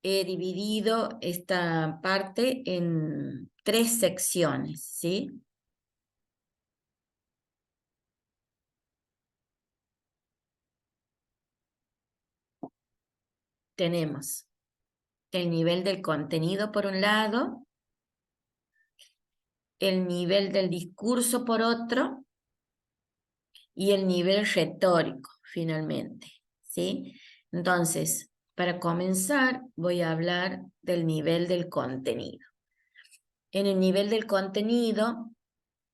he dividido esta parte en 3 secciones, ¿sí? Tenemos el nivel del contenido por un lado, el nivel del discurso por otro y el nivel retórico finalmente, ¿sí? Entonces, para comenzar voy a hablar del nivel del contenido. En el nivel del contenido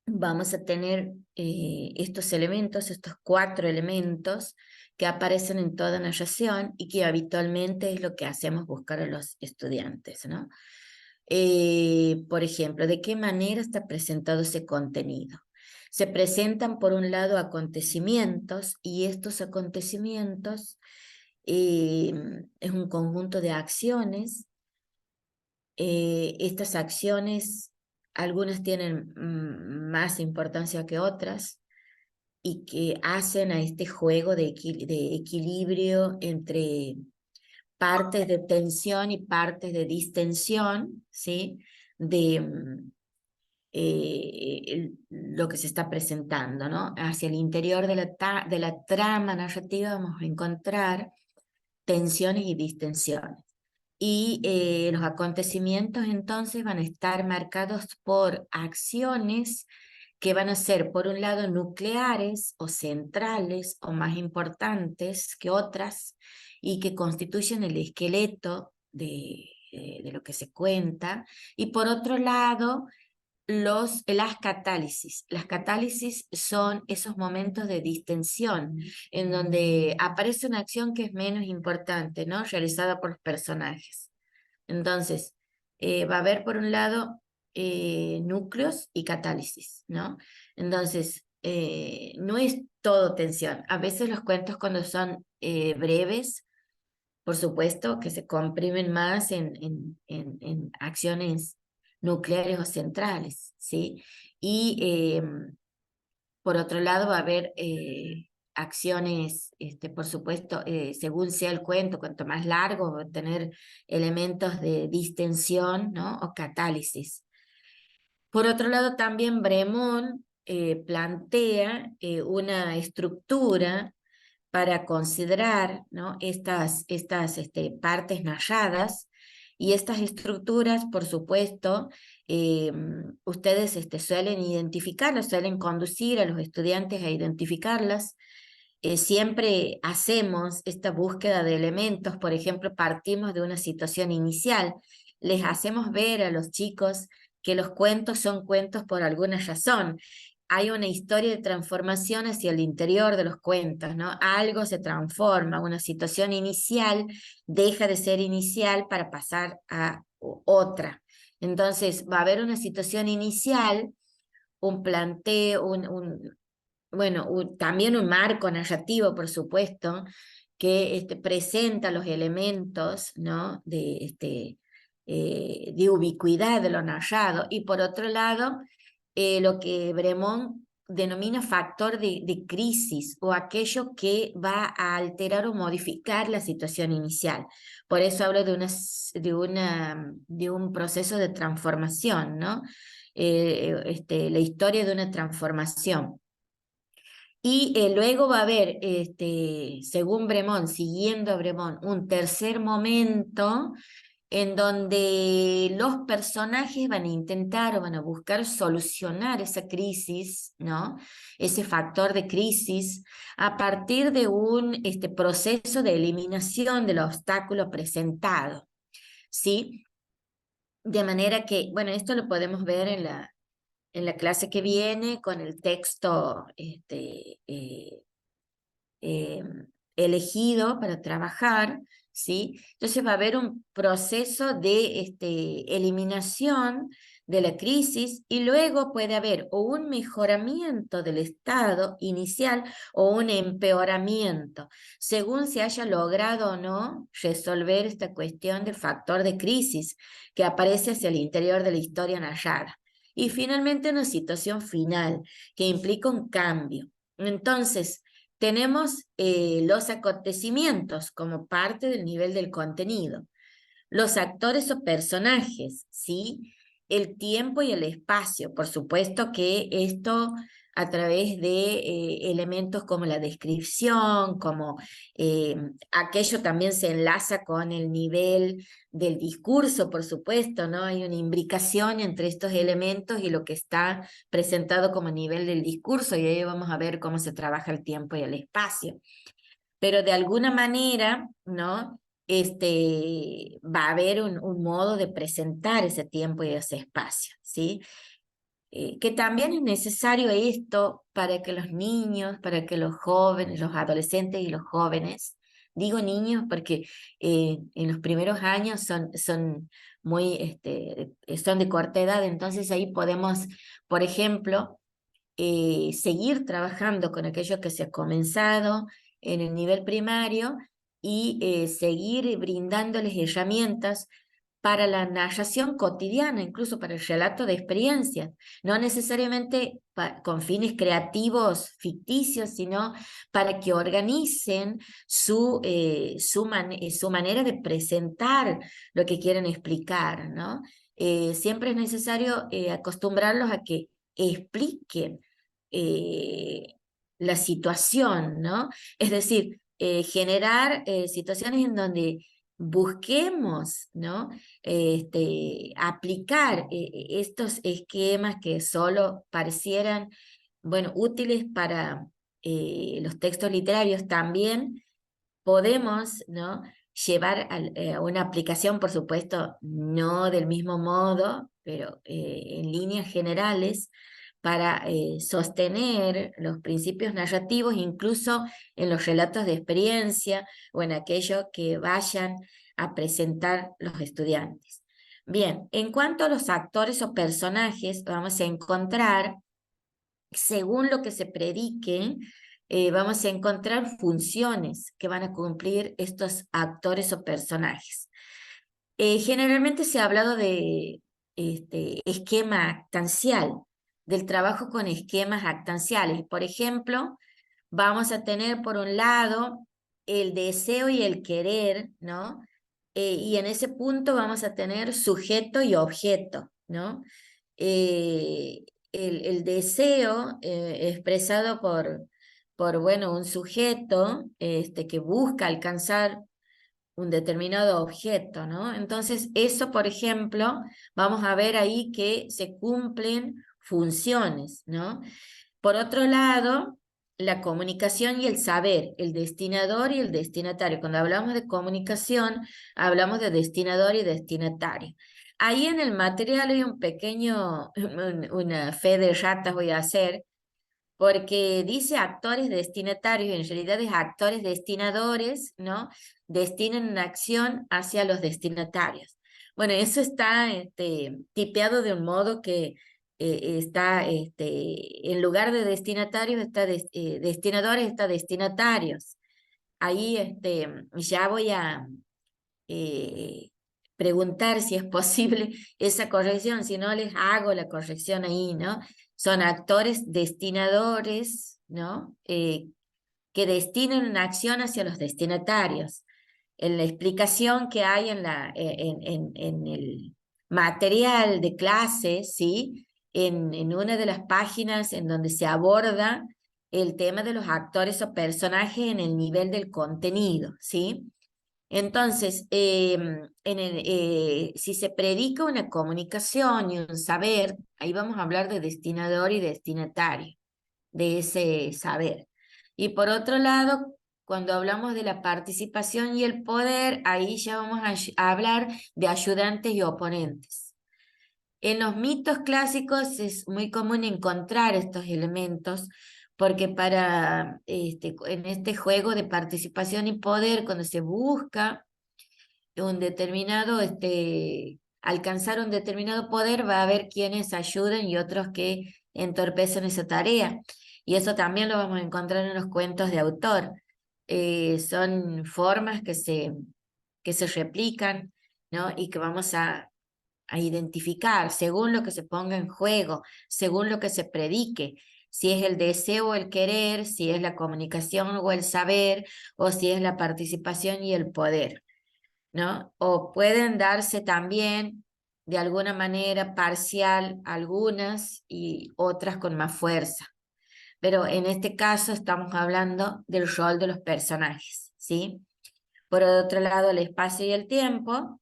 vamos a tener estos elementos, estos 4 elementos que aparecen en toda narración y que habitualmente es lo que hacemos buscar a los estudiantes, ¿no? Por ejemplo, ¿de qué manera está presentado ese contenido? Se presentan por un lado acontecimientos y estos acontecimientos es un conjunto de acciones. Estas acciones, algunas tienen más importancia que otras y que hacen a este juego de equilibrio entre partes de tensión y partes de distensión, ¿sí? De lo que se está presentando, ¿no? Hacia el interior de la trama narrativa vamos a encontrar tensiones y distensiones. Y los acontecimientos entonces van a estar marcados por acciones que van a ser, por un lado, nucleares o centrales o más importantes que otras y que constituyen el esqueleto de lo que se cuenta. Y por otro lado, las catálisis. Las catálisis son esos momentos de distensión en donde aparece una acción que es menos importante, ¿no? Realizada por los personajes. Entonces, va a haber por un lado núcleos y catálisis, ¿no? Entonces, no es todo tensión. A veces los cuentos cuando son breves, por supuesto, que se comprimen más en acciones nucleares o centrales, ¿sí? Y por otro lado va a haber acciones, por supuesto, según sea el cuento, cuanto más largo, va a tener elementos de distensión, ¿no? O catálisis. Por otro lado, también Bremont plantea una estructura para considerar, ¿no? estas partes narradas y estas estructuras, por supuesto, ustedes suelen identificarlas, suelen conducir a los estudiantes a identificarlas siempre hacemos esta búsqueda de elementos, por ejemplo, partimos de una situación inicial, les hacemos ver a los chicos que los cuentos son cuentos por alguna razón. Hay una historia de transformación hacia el interior de los cuentos, ¿no? Algo se transforma, una situación inicial deja de ser inicial para pasar a otra. Entonces, va a haber una situación inicial, un planteo, bueno, también un marco narrativo, por supuesto, que presenta los elementos, ¿no? De ubicuidad de lo narrado, y por otro lado, lo que Bremont denomina factor de crisis, o aquello que va a alterar o modificar la situación inicial. Por eso hablo de un proceso de transformación, ¿no? La historia de una transformación. Y luego va a haber, según Bremont, siguiendo a Bremont, un tercer momento en donde los personajes van a intentar o van a buscar solucionar esa crisis, ¿no? Ese factor de crisis a partir de un proceso de eliminación del obstáculo presentado, ¿sí? De manera que, bueno, esto lo podemos ver en la clase que viene con el texto eh, elegido para trabajar, ¿sí? Entonces va a haber un proceso de eliminación de la crisis, y luego puede haber o un mejoramiento del estado inicial o un empeoramiento, según se haya logrado o no resolver esta cuestión del factor de crisis que aparece hacia el interior de la historia narrada. Y finalmente una situación final que implica un cambio. Entonces, tenemos los acontecimientos como parte del nivel del contenido, los actores o personajes, ¿sí? El tiempo y el espacio, por supuesto que esto a través de elementos como la descripción, como aquello también se enlaza con el nivel del discurso, por supuesto, ¿no? Hay una imbricación entre estos elementos y lo que está presentado como nivel del discurso, y ahí vamos a ver cómo se trabaja el tiempo y el espacio. Pero de alguna manera, ¿no? Va a haber un modo de presentar ese tiempo y ese espacio, ¿sí? Que también es necesario esto para que los niños, para que los jóvenes, los adolescentes y los jóvenes, digo niños porque en los primeros años son son de corta edad, entonces ahí podemos, por ejemplo, seguir trabajando con aquello que se ha comenzado en el nivel primario, y seguir brindándoles herramientas para la narración cotidiana, incluso para el relato de experiencias, no necesariamente con fines creativos ficticios, sino para que organicen su manera de presentar lo que quieren explicar, ¿no? Siempre es necesario acostumbrarlos a que expliquen eh, la situación, ¿no? Es decir, generar situaciones en donde busquemos, ¿no? Aplicar estos esquemas que solo parecieran, bueno, útiles para los textos literarios. También podemos, ¿no? Llevar a una aplicación, por supuesto, no del mismo modo, pero en líneas generales, para sostener los principios narrativos, incluso en los relatos de experiencia o en aquello que vayan a presentar los estudiantes. Bien, en cuanto a los actores o personajes, vamos a encontrar, según lo que se predique, vamos a encontrar funciones que van a cumplir estos actores o personajes. Generalmente se ha hablado de esquema actancial, del trabajo con esquemas actanciales. Por ejemplo, vamos a tener por un lado el deseo y el querer, ¿no? Y en ese punto vamos a tener sujeto y objeto, ¿no? Eh, el deseo expresado bueno, un sujeto que busca alcanzar un determinado objeto, ¿no? Entonces, eso, por ejemplo, vamos a ver ahí que se cumplen funciones, ¿no? Por otro lado, la comunicación y el saber, el destinador y el destinatario. Cuando hablamos de comunicación, hablamos de destinador y destinatario. Ahí en el material hay un pequeño, una fe de ratas voy a hacer, porque dice actores destinatarios, y en realidad es actores destinadores, ¿no? Destinan una acción hacia los destinatarios. Bueno, eso está tipeado de un modo que está, en lugar de destinatarios, está destinadores, está destinatarios. Ahí ya voy a eh, preguntar si es posible esa corrección, si no les hago la corrección ahí, ¿no? Son actores destinadores, ¿no? Que destinan una acción hacia los destinatarios. En la explicación que hay en el material de clase, ¿sí? En una de las páginas en donde se aborda el tema de los actores o personajes en el nivel del contenido, ¿sí? Entonces, si se predica una comunicación y un saber, ahí vamos a hablar de destinador y destinatario, de ese saber. Y por otro lado, cuando hablamos de la participación y el poder, ahí ya vamos a hablar de ayudantes y oponentes. En los mitos clásicos es muy común encontrar estos elementos, porque en este juego de participación y poder, cuando se busca un determinado, alcanzar un determinado poder, va a haber quienes ayuden y otros que entorpecen esa tarea. Y eso también lo vamos a encontrar en los cuentos de autor. Son formas que se replican, ¿no? Y que vamos a identificar según lo que se ponga en juego, según lo que se predique, si es el deseo o el querer, si es la comunicación o el saber, o si es la participación y el poder, ¿no? O pueden darse también de alguna manera parcial algunas y otras con más fuerza. Pero en este caso estamos hablando del rol de los personajes, ¿sí? Por otro lado, el espacio y el tiempo,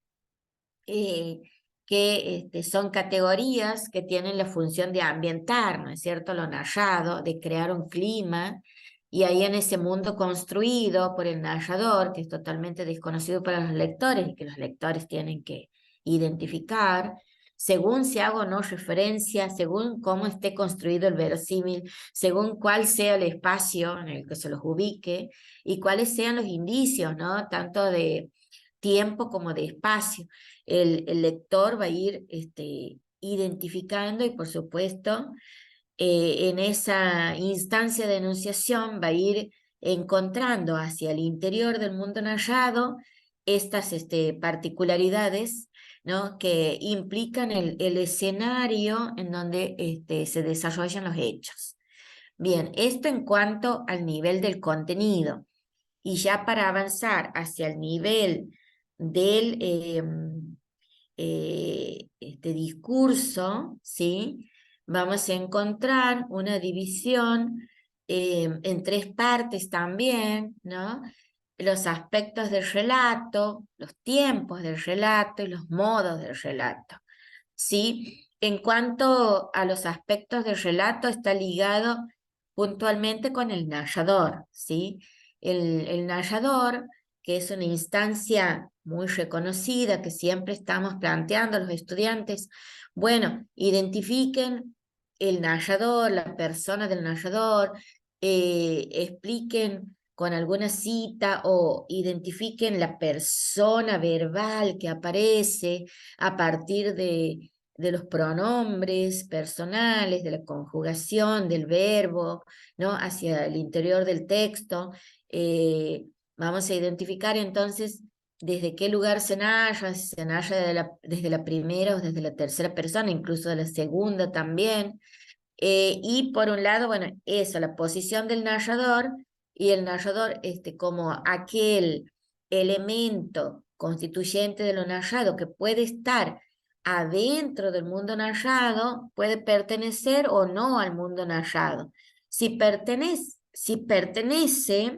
eh, que son categorías que tienen la función de ambientar, ¿no es cierto?, lo narrado, de crear un clima, y ahí en ese mundo construido por el narrador, que es totalmente desconocido para los lectores y que los lectores tienen que identificar, según si hago o no referencia, según cómo esté construido el verosímil, según cuál sea el espacio en el que se los ubique y cuáles sean los indicios, ¿no?, tanto de tiempo como de espacio. El lector va a ir identificando y por supuesto en esa instancia de enunciación va a ir encontrando hacia el interior del mundo narrado estas particularidades, ¿no?, que implican el escenario en donde se desarrollan los hechos. Bien, esto en cuanto al nivel del contenido. Y ya para avanzar hacia el nivel del este discurso, ¿sí?, vamos a encontrar una división en tres partes también, ¿no? Los aspectos del relato, los tiempos del relato y los modos del relato, ¿sí? En cuanto a los aspectos del relato, está ligado puntualmente con el narrador, ¿sí? El narrador, que es una instancia muy reconocida, que siempre estamos planteando a los estudiantes, bueno, identifiquen el narrador, la persona del narrador, expliquen con alguna cita o identifiquen la persona verbal que aparece a partir de los pronombres personales, de la conjugación, del verbo, ¿no?, hacia el interior del texto. Vamos a identificar entonces desde qué lugar se narra, si se narra desde la primera o desde la tercera persona, incluso de la segunda también. Y por un lado, bueno, eso, la posición del narrador, y el narrador como aquel elemento constituyente de lo narrado que puede estar adentro del mundo narrado, puede pertenecer o no al mundo narrado. Si pertenece,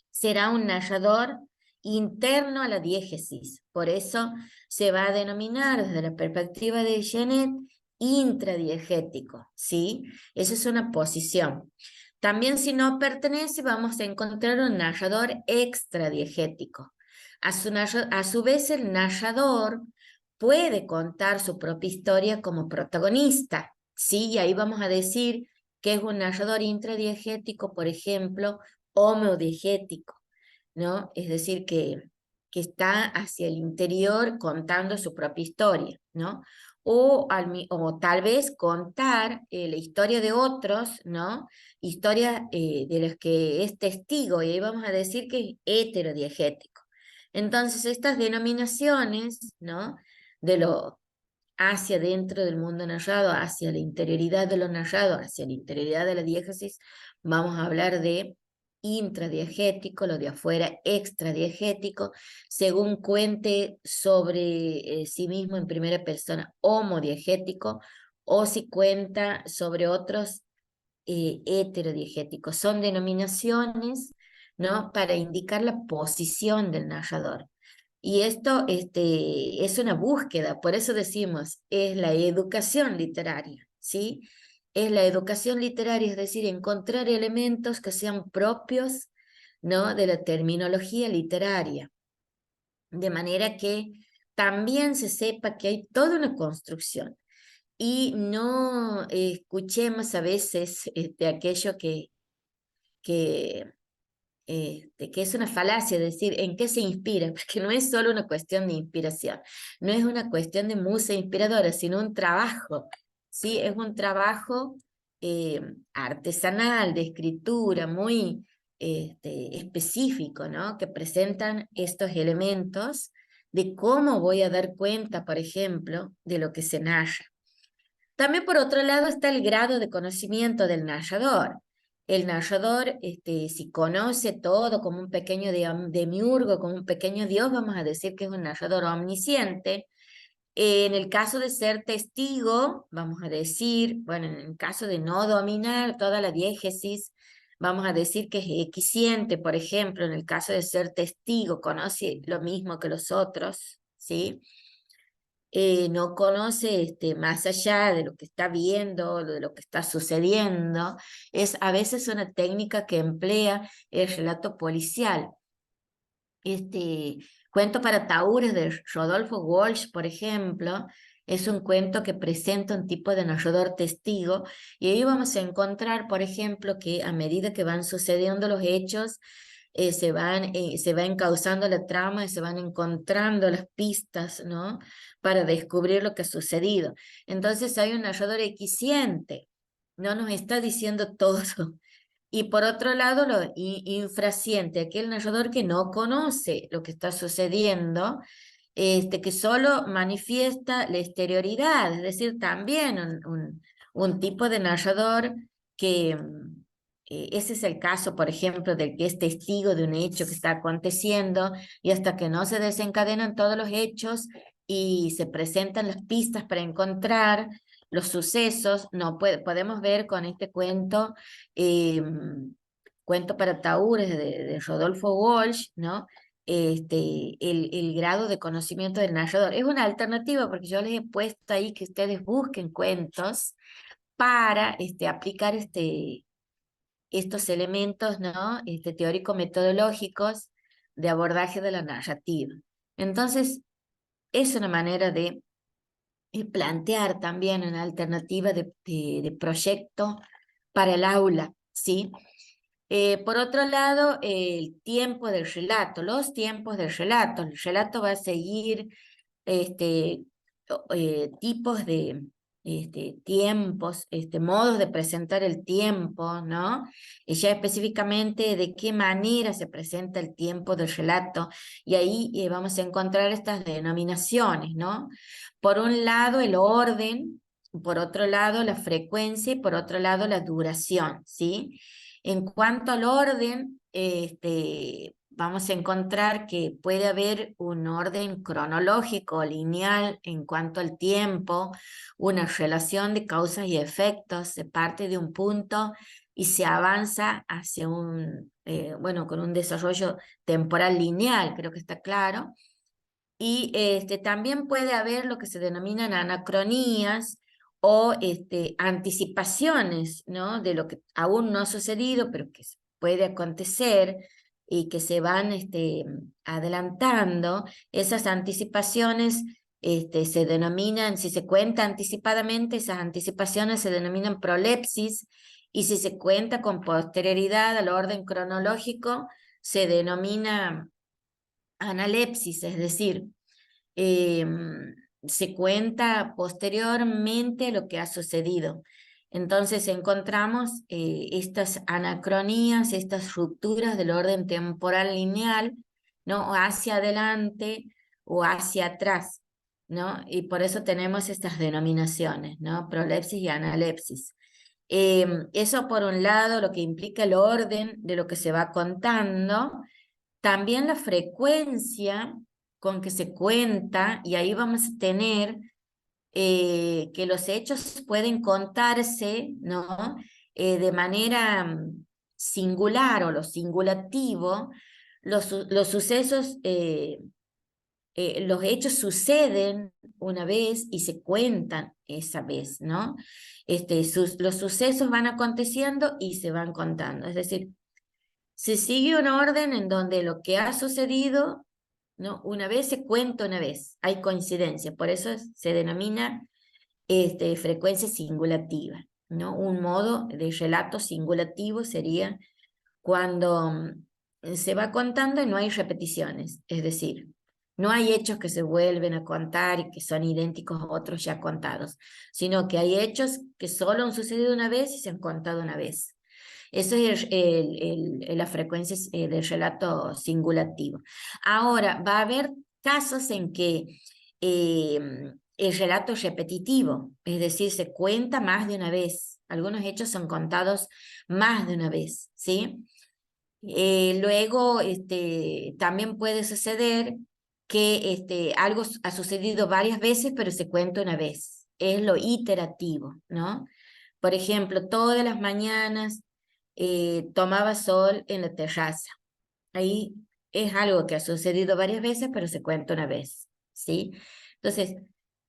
será un narrador interno a la diégesis. Por eso se va a denominar desde la perspectiva de Genet intradiegético, ¿sí? Esa es una posición. También si no pertenece, vamos a encontrar un narrador extradiegético. A su vez, el narrador puede contar su propia historia como protagonista, ¿sí? Y ahí vamos a decir que es un narrador intradiegético, por ejemplo, homodiegético, ¿no? Es decir, que está hacia el interior contando su propia historia, ¿no? O tal vez contar la historia de otros, ¿no? Historia de las que es testigo, y ahí vamos a decir que es heterodiegético. Entonces, estas denominaciones, ¿no? De lo hacia dentro del mundo narrado, hacia la interioridad de lo narrado, hacia la interioridad de la diégesis, vamos a hablar de intradiegético, lo de afuera extradiegético, según cuente sobre sí mismo en primera persona, homodiegético, o si cuenta sobre otros heterodiegéticos. Son denominaciones, ¿no? Para indicar la posición del narrador. Y esto es una búsqueda, por eso decimos, es la educación literaria, ¿sí? Es la educación literaria, es decir, encontrar elementos que sean propios, ¿no? De la terminología literaria, de manera que también se sepa que hay toda una construcción y no escuchemos a veces aquello que que es una falacia decir en qué se inspira, porque no es solo una cuestión de inspiración, no es una cuestión de musa inspiradora, sino un trabajo, ¿sí? Es un trabajo artesanal, de escritura, muy específico, ¿no? Que presentan estos elementos de cómo voy a dar cuenta, por ejemplo, de lo que se narra. También por otro lado está el grado de conocimiento del narrador. El narrador, si conoce todo como un pequeño demiurgo, como un pequeño dios, vamos a decir que es un narrador omnisciente. En el caso de ser testigo, vamos a decir, bueno, en el caso de no dominar toda la diégesis, vamos a decir que es equisciente, por ejemplo, en el caso de ser testigo, conoce lo mismo que los otros, ¿sí? No conoce más allá de lo que está viendo, de lo que está sucediendo. Es a veces una técnica que emplea el relato policial. Este cuento para taúres de Rodolfo Walsh, por ejemplo, es un cuento que presenta un tipo de narrador testigo, y ahí vamos a encontrar, por ejemplo, que a medida que van sucediendo los hechos, se va encauzando la trama y se van encontrando las pistas, ¿no? Para descubrir lo que ha sucedido. Entonces hay un narrador equisciente, no nos está diciendo todo. Y por otro lado, lo infrasciente, aquel narrador que no conoce lo que está sucediendo, que solo manifiesta la exterioridad, es decir, también un tipo de narrador que, ese es el caso, por ejemplo, del que es testigo de un hecho que está aconteciendo y hasta que no se desencadenan todos los hechos y se presentan las pistas para encontrar los sucesos, no podemos ver con este cuento, cuento para taúres de Rodolfo Walsh, ¿no? El grado de conocimiento del narrador. Es una alternativa porque yo les he puesto ahí que ustedes busquen cuentos para aplicar estos elementos, ¿no? Teórico-metodológicos de abordaje de la narrativa. Entonces, es una manera de plantear también una alternativa de proyecto para el aula, ¿sí? Por otro lado, el tiempo del relato, los tiempos del relato. El relato va a seguir este, tipos de tiempos, modos de presentar el tiempo, ¿no? Y ya específicamente de qué manera se presenta el tiempo del relato. Y ahí vamos a encontrar estas denominaciones, ¿no? Por un lado, el orden, por otro lado, la frecuencia y por otro lado, la duración, ¿sí? En cuanto al orden, vamos a encontrar que puede haber un orden cronológico, lineal, en cuanto al tiempo, una relación de causas y efectos, se parte de un punto y se avanza hacia bueno, con un desarrollo temporal lineal, creo que está claro. Y también puede haber lo que se denominan anacronías o anticipaciones, ¿no? De lo que aún no ha sucedido, pero que puede acontecer y que se van adelantando. Esas anticipaciones se denominan, si se cuenta anticipadamente, esas anticipaciones se denominan prolepsis, y si se cuenta con posterioridad al orden cronológico, se denomina analepsis, es decir, se cuenta posteriormente a lo que ha sucedido. Entonces encontramos estas anacronías, estas rupturas del orden temporal lineal, ¿no? Hacia adelante o hacia atrás, ¿no? Y por eso tenemos estas denominaciones, ¿no? Prolepsis y analepsis. Eso por un lado, lo que implica el orden de lo que se va contando, también la frecuencia con que se cuenta, y ahí vamos a tener que los hechos pueden contarse, ¿no? De manera singular o lo singulativo, los sucesos, los hechos suceden una vez y se cuentan esa vez, ¿no? Los sucesos van aconteciendo y se van contando, es decir, se sigue un orden en donde lo que ha sucedido, ¿no? Una vez se cuenta una vez, hay coincidencia, por eso se denomina frecuencia singulativa, ¿no? Un modo de relato singulativo sería cuando se va contando y no hay repeticiones, es decir, no hay hechos que se vuelven a contar y que son idénticos a otros ya contados, sino que hay hechos que solo han sucedido una vez y se han contado una vez. Eso es la frecuencia del relato singulativo. Ahora, va a haber casos en que el relato es repetitivo, es decir, se cuenta más de una vez. Algunos hechos son contados más de una vez, ¿sí? Luego, también puede suceder que algo ha sucedido varias veces, pero se cuenta una vez. Es lo iterativo, ¿no? Por ejemplo, todas las mañanas tomaba sol en la terraza. Ahí es algo que ha sucedido varias veces, pero se cuenta una vez, ¿sí? Entonces,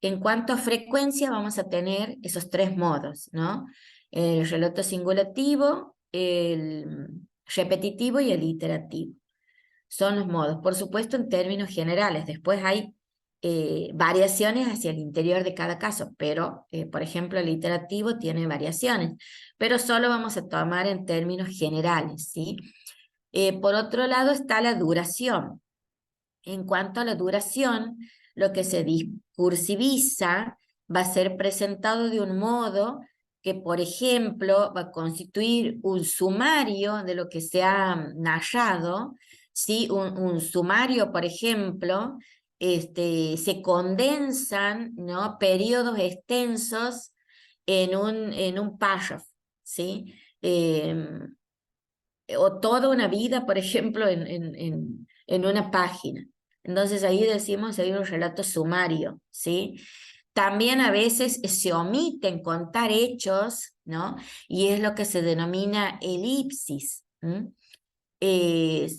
en cuanto a frecuencia, vamos a tener esos tres modos, ¿no? El relato singulativo, el repetitivo y el iterativo. Son los modos, por supuesto, en términos generales. Después hay variaciones hacia el interior de cada caso, pero, por ejemplo, el iterativo tiene variaciones, pero solo vamos a tomar en términos generales, ¿sí? Por otro lado está la duración. En cuanto a la duración, lo que se discursiviza va a ser presentado de un modo que, por ejemplo, va a constituir un sumario de lo que se ha narrado, ¿sí? Un sumario, por ejemplo, se condensan, ¿no? Periodos extensos en un párrafo, ¿sí? O toda una vida, por ejemplo, en una página. Entonces ahí decimos, hay un relato sumario, ¿sí? También a veces se omiten contar hechos, ¿no? Y es lo que se denomina elipsis. Eh,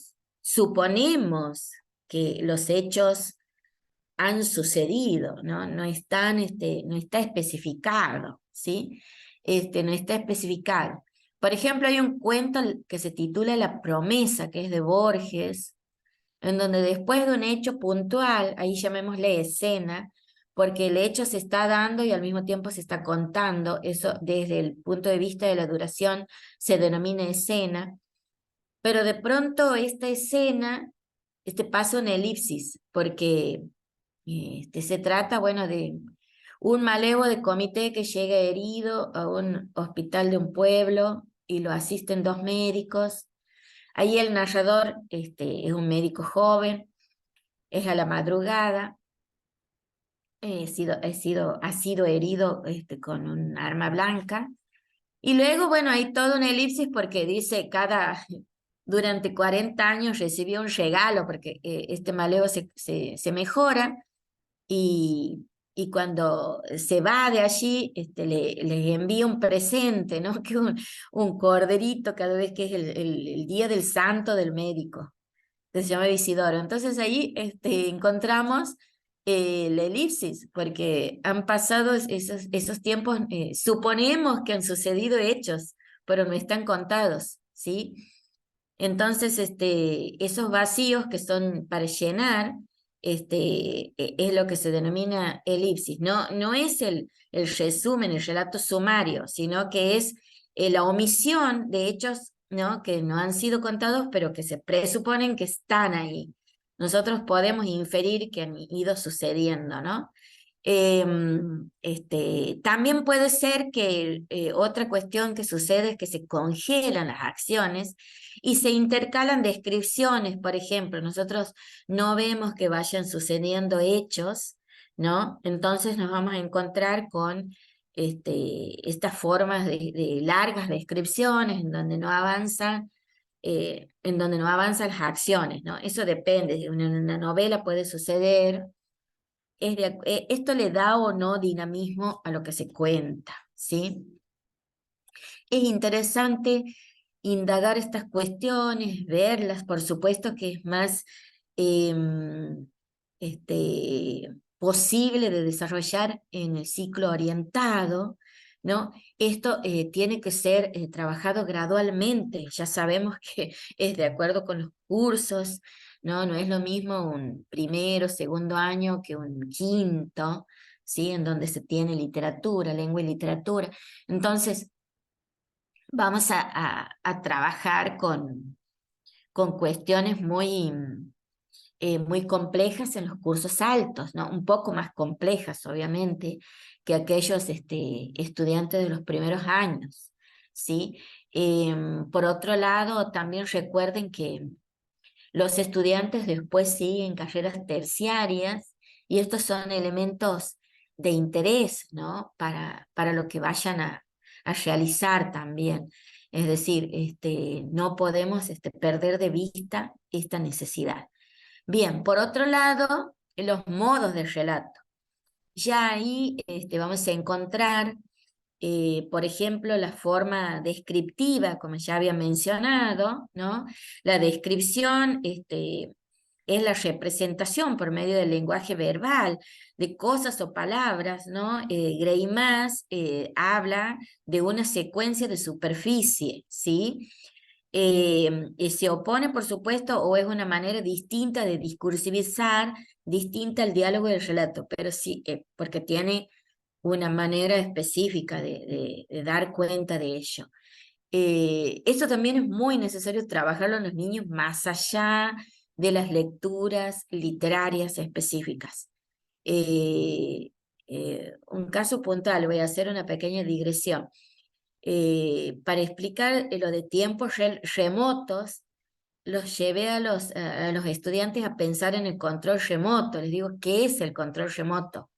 Suponemos que los hechos han sucedido, ¿no? No están, no está especificado, ¿sí? No está especificado. Por ejemplo, hay un cuento que se titula La promesa, que es de Borges, en donde después de un hecho puntual, ahí llamémosle escena, porque el hecho se está dando y al mismo tiempo se está contando, eso desde el punto de vista de la duración se denomina escena, pero de pronto esta escena pasa en elipsis, porque se trata, bueno, de un malevo de comité que llega herido a un hospital de un pueblo y lo asisten dos médicos. Ahí el narrador es un médico joven, es a la madrugada, ha sido herido con un arma blanca. Y luego, bueno, hay todo una elipsis porque dice durante 40 años recibió un regalo porque este malevo se mejora. Y cuando se va de allí, les envía un presente, ¿no? Que un corderito cada vez que es el día del santo del médico, que se llama Isidoro. Entonces ahí encontramos La elipsis, porque han pasado esos tiempos, suponemos que han sucedido hechos, pero no están contados, ¿sí? Entonces, esos vacíos que son para llenar, es lo que se denomina elipsis. No es el resumen, el relato sumario, sino que es la omisión de hechos, ¿no? Que no han sido contados, pero que se presuponen que están ahí. Nosotros podemos inferir que han ido sucediendo, ¿no? También puede ser que otra cuestión que sucede es que se congelan las acciones y se intercalan descripciones. Por ejemplo, nosotros no vemos que vayan sucediendo hechos, ¿no? Entonces nos vamos a encontrar con estas formas de largas descripciones en donde no avanzan las acciones, ¿no? Eso depende. En una novela puede suceder. Esto le da o no dinamismo a lo que se cuenta, ¿sí? Es interesante indagar estas cuestiones, verlas, por supuesto que es más posible de desarrollar en el ciclo orientado, ¿no? Esto tiene que ser trabajado gradualmente, ya sabemos que es de acuerdo con los cursos, ¿no? No es lo mismo un primero, segundo año que un quinto, ¿sí? En donde se tiene literatura, lengua y literatura. Entonces, vamos a trabajar con cuestiones muy complejas en los cursos altos, ¿no? Un poco más complejas, obviamente, que aquellos estudiantes de los primeros años, ¿sí? Por otro lado, también recuerden que los estudiantes después siguen carreras terciarias y estos son elementos de interés, ¿no? Para lo que vayan a realizar también. Es decir, no podemos perder de vista esta necesidad. Bien, por otro lado, los modos de relato. Ya ahí vamos a encontrar, por ejemplo, la forma descriptiva, como ya había mencionado, ¿no? La descripción es la representación por medio del lenguaje verbal de cosas o palabras, ¿no? Greimas habla de una secuencia de superficie, ¿sí? Se opone, por supuesto, o es una manera distinta de discursivizar, distinta al diálogo del relato, pero sí, porque tiene una manera específica de dar cuenta de ello. Eso también es muy necesario trabajarlo en los niños más allá de las lecturas literarias específicas. Un caso puntual, voy a hacer una pequeña digresión. Para explicar lo de tiempos remotos, los llevé a los estudiantes a pensar en el control remoto. Les digo, ¿qué es el control remoto?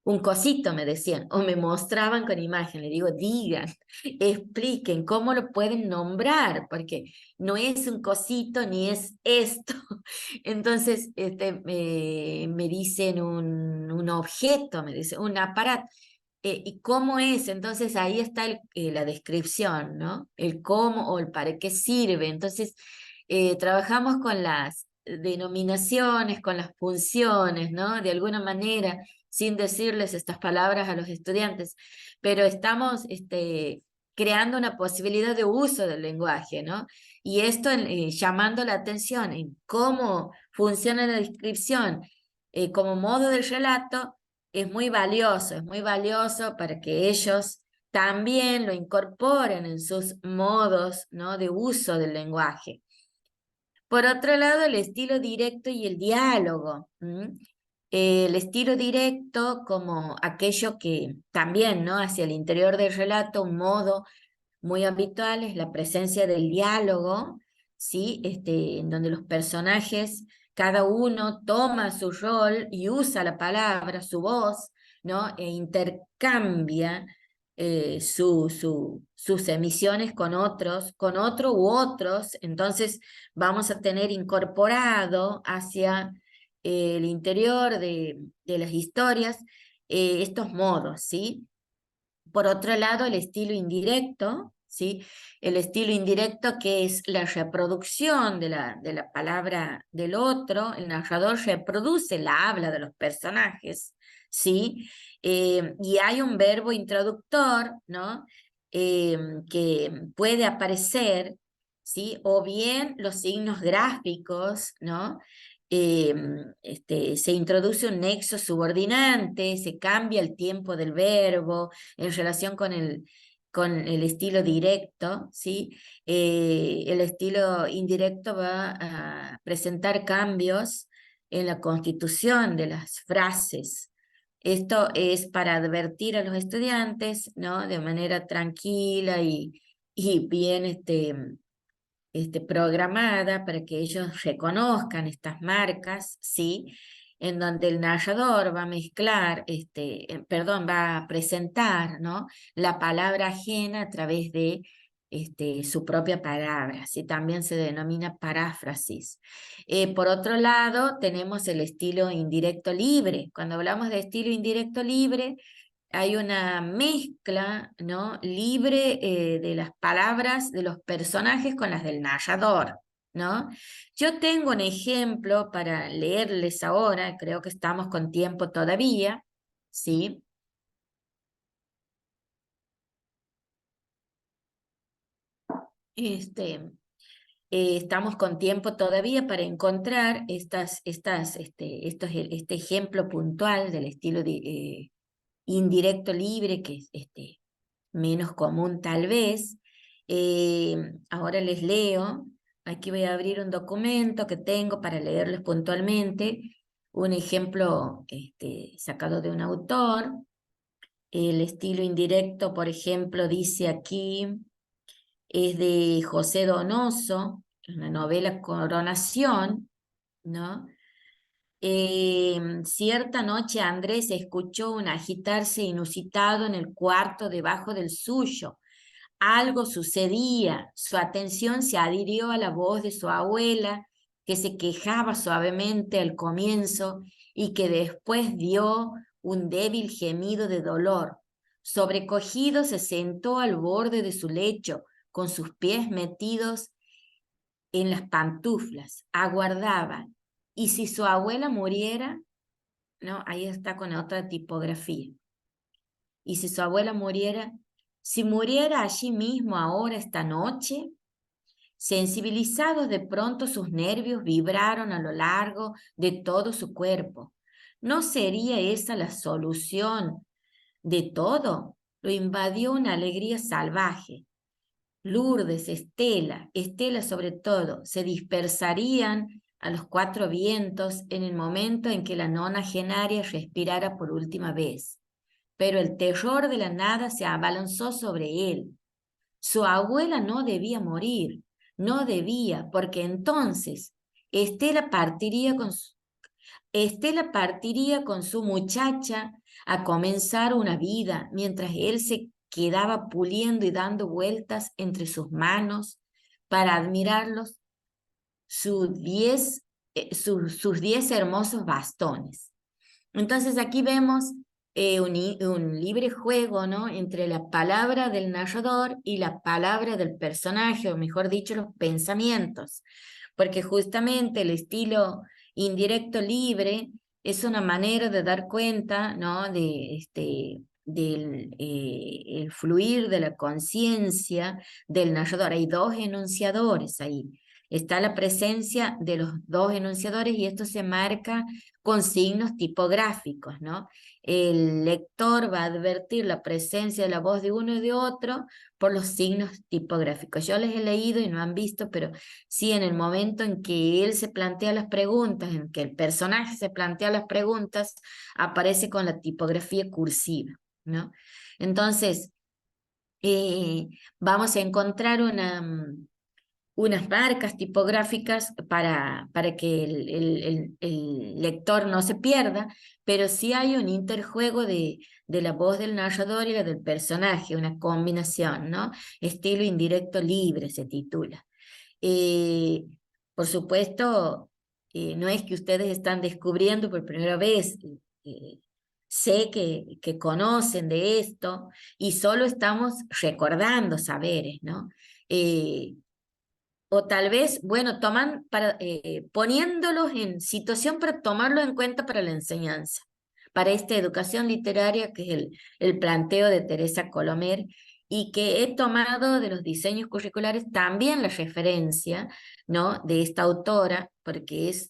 Un cosito, me decían, o me mostraban con imagen. Les digo, digan, expliquen cómo lo pueden nombrar, porque no es un cosito ni es esto. Entonces, me dicen un objeto, me dicen un aparato. ¿Y cómo es? Entonces ahí está la descripción, ¿no? El cómo o el para qué sirve. Entonces, trabajamos con las denominaciones, con las funciones, ¿no? De alguna manera, sin decirles estas palabras a los estudiantes, pero estamos creando una posibilidad de uso del lenguaje, ¿no? Y esto llamando la atención en cómo funciona la descripción como modo del relato es muy valioso para que ellos también lo incorporen en sus modos, ¿no? de uso del lenguaje. Por otro lado, el estilo directo y el diálogo. El estilo directo como aquello que también, ¿no? hacia el interior del relato, un modo muy habitual es la presencia del diálogo, ¿sí? En donde los personajes, cada uno toma su rol y usa la palabra, su voz, ¿no? E intercambia sus emisiones con otro u otros. Entonces vamos a tener incorporado hacia el interior de las historias estos modos, ¿sí? Por otro lado, el estilo indirecto, ¿sí? El estilo indirecto, que es la reproducción de la palabra del otro, el narrador reproduce la habla de los personajes, ¿sí? Y hay un verbo introductor, ¿no? Que puede aparecer, ¿sí? O bien los signos gráficos, ¿no? Se introduce un nexo subordinante, se cambia el tiempo del verbo en relación con el estilo directo, ¿sí? El estilo indirecto va a presentar cambios en la constitución de las frases. Esto es para advertir a los estudiantes, ¿no? De manera tranquila y bien programada para que ellos reconozcan estas marcas, ¿sí? En donde el narrador va a mezclar, perdón, va a presentar, ¿no? La palabra ajena a través de su propia palabra, ¿sí? También se denomina paráfrasis. Por otro lado, tenemos el estilo indirecto libre. Cuando hablamos de estilo indirecto libre, hay una mezcla, ¿no? Libre de las palabras de los personajes con las del narrador, ¿no? Yo tengo un ejemplo para leerles ahora, creo que estamos con tiempo todavía, ¿sí? Estamos con tiempo todavía para encontrar este ejemplo puntual del estilo indirecto libre, que es menos común tal vez. Ahora les leo, aquí voy a abrir un documento que tengo para leerles puntualmente, un ejemplo sacado de un autor. El estilo indirecto, por ejemplo, dice aquí, es de José Donoso, una novela Coronación, ¿no? Cierta noche Andrés escuchó un agitarse inusitado en el cuarto debajo del suyo. Algo sucedía, su atención se adhirió a la voz de su abuela, que se quejaba suavemente al comienzo y que después dio un débil gemido de dolor. Sobrecogido se sentó al borde de su lecho, con sus pies metidos en las pantuflas, aguardaba. Y si su abuela muriera, ¿no? Ahí está con otra tipografía. Y si su abuela muriera, si muriera allí mismo ahora esta noche, sensibilizados de pronto sus nervios vibraron a lo largo de todo su cuerpo. ¿No sería esa la solución de todo? Lo invadió una alegría salvaje. Lourdes, Estela sobre todo, se dispersarían a los cuatro vientos en el momento en que la nonagenaria respirara por última vez. Pero el terror de la nada se abalanzó sobre él. Su abuela no debía morir, no debía, porque entonces Estela partiría con su muchacha a comenzar una vida, mientras él se quedaba puliendo y dando vueltas entre sus manos para admirarlos sus 10 hermosos bastones. Entonces aquí vemos un libre juego, ¿no? Entre la palabra del narrador y la palabra del personaje, o mejor dicho, los pensamientos, porque justamente el estilo indirecto libre es una manera de dar cuenta, ¿no? Del el fluir de la conciencia del narrador. Hay dos enunciadores ahí. Está la presencia de los dos enunciadores y esto se marca con signos tipográficos, ¿no? El lector va a advertir la presencia de la voz de uno y de otro por los signos tipográficos. Yo les he leído y no han visto, pero sí, en el momento en que él se plantea las preguntas, en que el personaje se plantea las preguntas, aparece con la tipografía cursiva, ¿no? Entonces, vamos a encontrar unas marcas tipográficas para que el lector no se pierda, pero sí hay un interjuego de la voz del narrador y la del personaje, una combinación, ¿no? Estilo indirecto libre se titula. Eh, por supuesto, no es que ustedes están descubriendo por primera vez, eh, sé que conocen de esto y solo estamos recordando saberes, ¿no? O tal vez, bueno, poniéndolos en situación para tomarlo en cuenta para la enseñanza, para esta educación literaria que es el planteo de Teresa Colomer y que he tomado de los diseños curriculares también la referencia, ¿no? De esta autora, porque es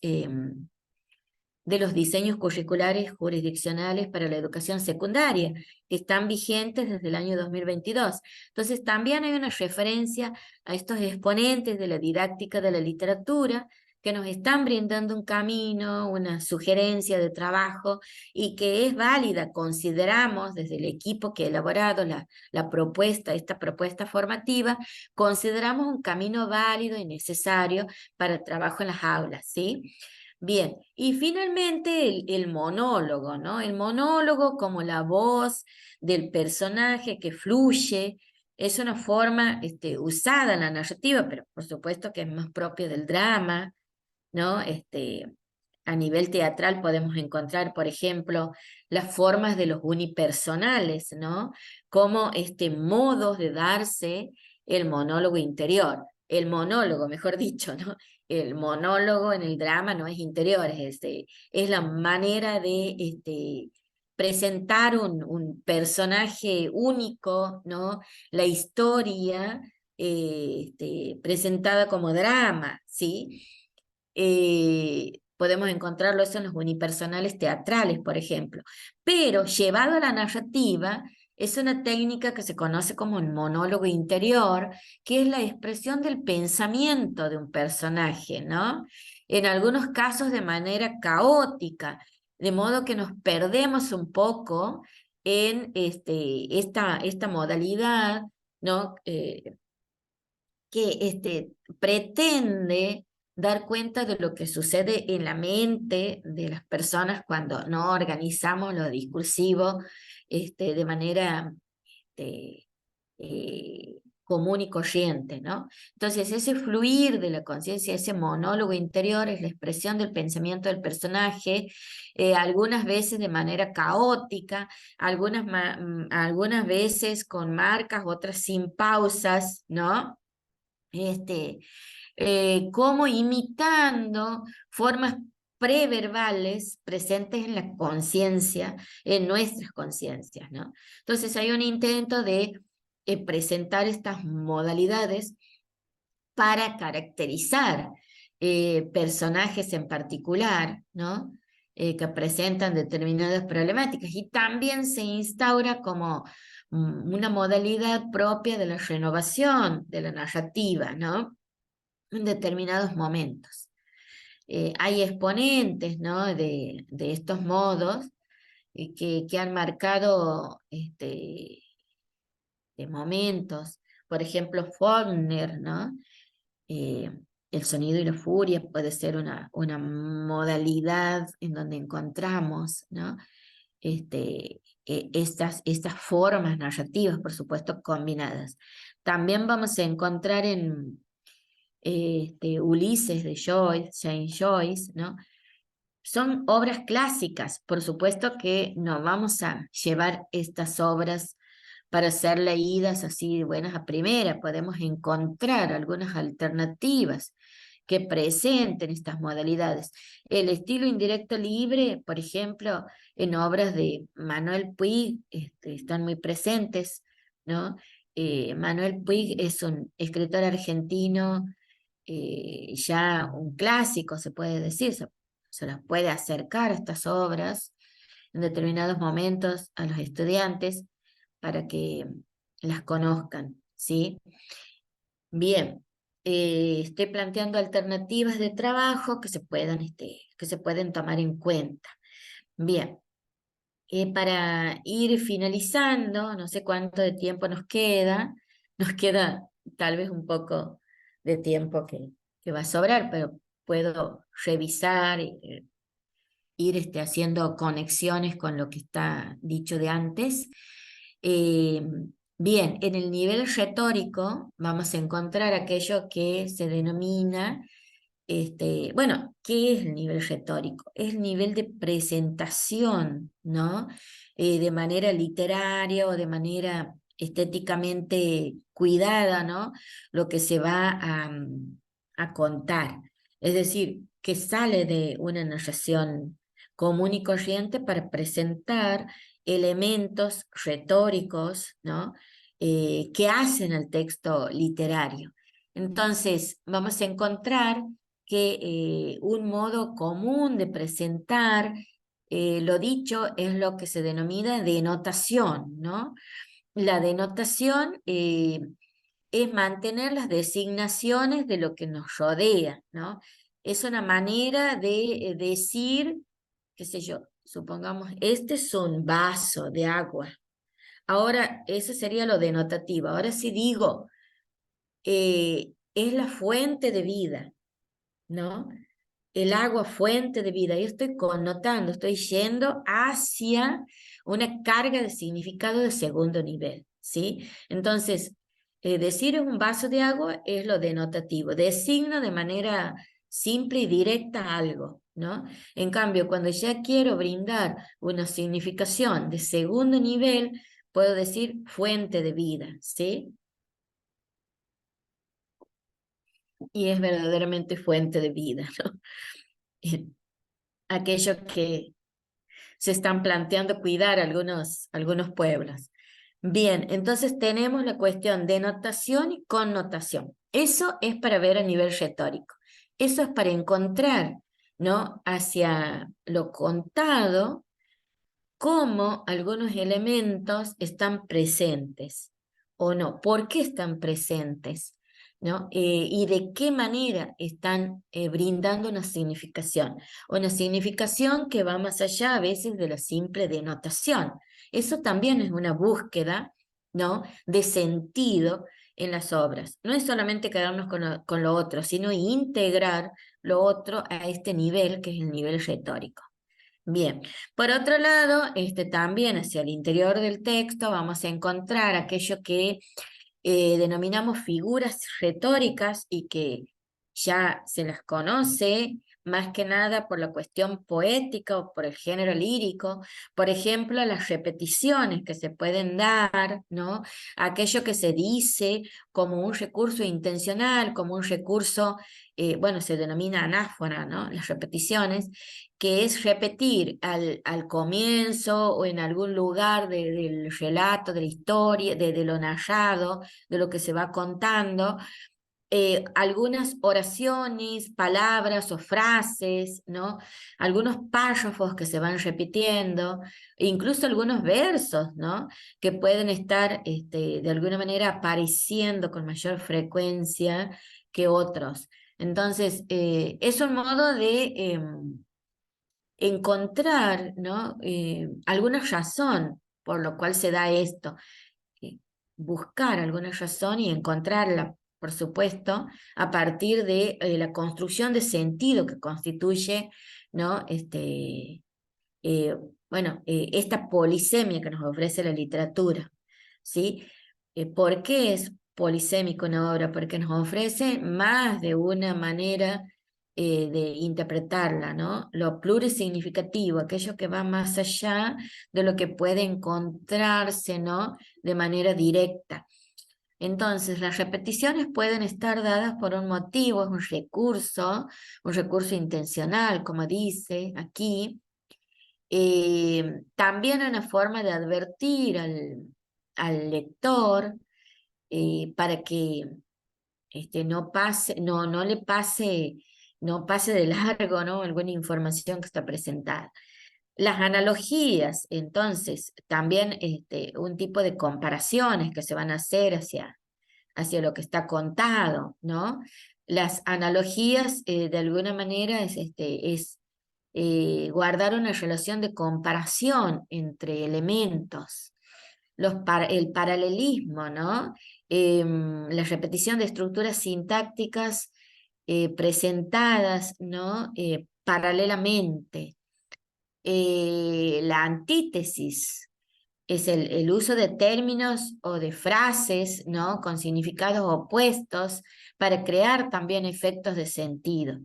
de los diseños curriculares jurisdiccionales para la educación secundaria, que están vigentes desde el año 2022. Entonces, también hay una referencia a estos exponentes de la didáctica de la literatura que nos están brindando un camino, una sugerencia de trabajo y que es válida, consideramos desde el equipo que ha elaborado la propuesta, esta propuesta formativa, consideramos un camino válido y necesario para el trabajo en las aulas, ¿sí? Bien, y finalmente el monólogo, ¿no? El monólogo como la voz del personaje que fluye, es una forma usada en la narrativa, pero por supuesto que es más propio del drama, ¿no? A nivel teatral podemos encontrar, por ejemplo, las formas de los unipersonales, ¿no? Como modos de darse el monólogo interior, el monólogo, mejor dicho, ¿no? El monólogo en el drama no es interior, es la manera de presentar un personaje único, ¿no? La historia presentada como drama, ¿sí? Podemos encontrarlo eso en los unipersonales teatrales, por ejemplo. Pero llevado a la narrativa, es una técnica que se conoce como un monólogo interior, que es la expresión del pensamiento de un personaje, ¿no? En algunos casos de manera caótica, de modo que nos perdemos un poco en esta modalidad, ¿no? Que pretende dar cuenta de lo que sucede en la mente de las personas cuando no organizamos lo discursivo de manera este, común y corriente, ¿no? Entonces, ese fluir de la conciencia, ese monólogo interior es la expresión del pensamiento del personaje, algunas veces de manera caótica, algunas veces con marcas, otras sin pausas, ¿no? Como imitando formas preverbales presentes en la conciencia, en nuestras conciencias, ¿no? Entonces hay un intento de presentar estas modalidades para caracterizar personajes en particular, ¿no? Que presentan determinadas problemáticas y también se instaura como una modalidad propia de la renovación de la narrativa, ¿no? En determinados momentos. Hay exponentes, ¿no? de estos modos que han marcado de momentos. Por ejemplo, Faulkner, ¿no? Eh, el sonido y la furia puede ser una modalidad en donde encontramos, ¿no? Estas formas narrativas, por supuesto, combinadas. También vamos a encontrar en Ulises de Joyce, James Joyce, ¿no? Son obras clásicas, por supuesto que no vamos a llevar estas obras para ser leídas así de buenas a primera, podemos encontrar algunas alternativas que presenten estas modalidades. El estilo indirecto libre, por ejemplo, en obras de Manuel Puig, están muy presentes, ¿no? Manuel Puig es un escritor argentino, ya un clásico, se puede decir, se las puede acercar a estas obras en determinados momentos a los estudiantes para que las conozcan, ¿sí? Bien, estoy planteando alternativas de trabajo que se pueden tomar en cuenta. Bien, para ir finalizando, no sé cuánto de tiempo nos queda tal vez un poco de tiempo que va a sobrar, pero puedo revisar, ir haciendo conexiones con lo que está dicho de antes. Eh, Bien, en el nivel retórico vamos a encontrar aquello que se denomina bueno, ¿qué es el nivel retórico? Es el nivel de presentación, ¿no? De manera literaria o de manera estéticamente cuidada, ¿no? Lo que se va a contar. Es decir, que sale de una narración común y corriente para presentar elementos retóricos, ¿no? Que hacen al texto literario. Entonces, vamos a encontrar que un modo común de presentar lo dicho es lo que se denomina denotación, ¿no? La denotación es mantener las designaciones de lo que nos rodea, ¿no? Es una manera de decir, qué sé yo, supongamos, este es un vaso de agua. Ahora, eso sería lo denotativo. Ahora si digo, es la fuente de vida, ¿no? El agua fuente de vida. Yo estoy connotando, estoy yendo hacia una carga de significado de segundo nivel, ¿sí? Entonces, decir es un vaso de agua es lo denotativo, designo de manera simple y directa algo, ¿no? En cambio, cuando ya quiero brindar una significación de segundo nivel, puedo decir fuente de vida, ¿sí? Y es verdaderamente fuente de vida, ¿no? Aquello que se están planteando cuidar algunos pueblos. Bien, entonces tenemos la cuestión de notación y connotación. Eso es para ver a nivel retórico. Eso es para encontrar, ¿no? Hacia lo contado, cómo algunos elementos están presentes o no, por qué están presentes, ¿no? Y de qué manera están brindando una significación que va más allá a veces de la simple denotación. Eso también es una búsqueda, ¿no? De sentido en las obras. No es solamente quedarnos con lo otro, sino integrar lo otro a este nivel que es el nivel retórico. Bien, por otro lado, también hacia el interior del texto vamos a encontrar aquello que denominamos figuras retóricas y que ya se las conoce más que nada por la cuestión poética o por el género lírico, por ejemplo, las repeticiones que se pueden dar, ¿no? Aquello que se dice como un recurso intencional, como un recurso, bueno, se denomina anáfora, ¿no? Las repeticiones, que es repetir al comienzo o en algún lugar del relato, de la historia, de lo narrado, de lo que se va contando, algunas oraciones, palabras o frases, ¿no? Algunos párrafos que se van repitiendo, e incluso algunos versos, ¿no? Que pueden estar de alguna manera apareciendo con mayor frecuencia que otros. Entonces, es un modo de encontrar, ¿no? Alguna razón por lo cual se da esto, eh, buscar alguna razón y encontrarla, por supuesto, a partir de la construcción de sentido que constituye, ¿no? Eh, esta polisemia que nos ofrece la literatura, ¿sí? ¿Por qué es polisémica una obra? Porque nos ofrece más de una manera de interpretarla, ¿no? Lo plurisignificativo, aquello que va más allá de lo que puede encontrarse, ¿no? De manera directa. Entonces, las repeticiones pueden estar dadas por un motivo, es un recurso intencional, como dice aquí. También una forma de advertir al lector para que no pase de largo, ¿no? Alguna información que está presentada. Las analogías, entonces, también un tipo de comparaciones que se van a hacer hacia lo que está contado, ¿no? Las analogías, de alguna manera, es guardar una relación de comparación entre elementos, el paralelismo, ¿no? La repetición de estructuras sintácticas presentadas, ¿no? Paralelamente. La antítesis es el uso de términos o de frases, ¿no? Con significados opuestos para crear también efectos de sentido.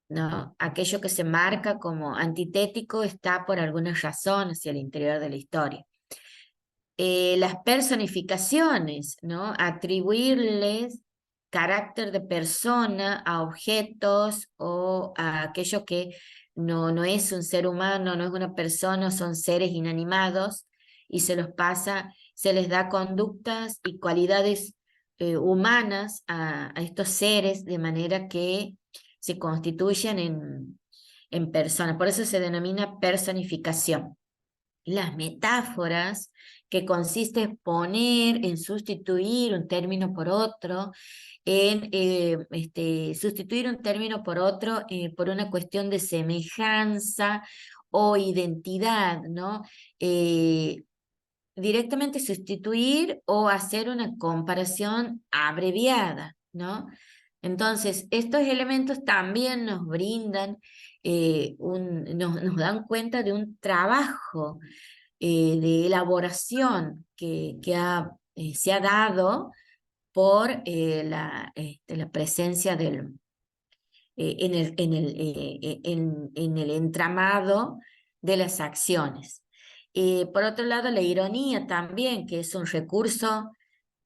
¿no? Aquello que se marca como antitético está por alguna razón hacia el interior de la historia. Las personificaciones, ¿no? Atribuirles carácter de persona a objetos o a aquello que no es un ser humano, no es una persona, son seres inanimados y se los pasa, se les da conductas y cualidades humanas a estos seres de manera que se constituyen en personas. Por eso se denomina personificación. Las metáforas, que consiste en poner, en sustituir un término por otro, en sustituir un término por otro por una cuestión de semejanza o identidad, ¿no? Eh, Directamente sustituir o hacer una comparación abreviada, ¿no? Entonces, estos elementos también nos brindan, nos dan cuenta de un trabajo de elaboración se ha dado por la presencia en el entramado de las acciones. Por otro lado, la ironía también, que es un recurso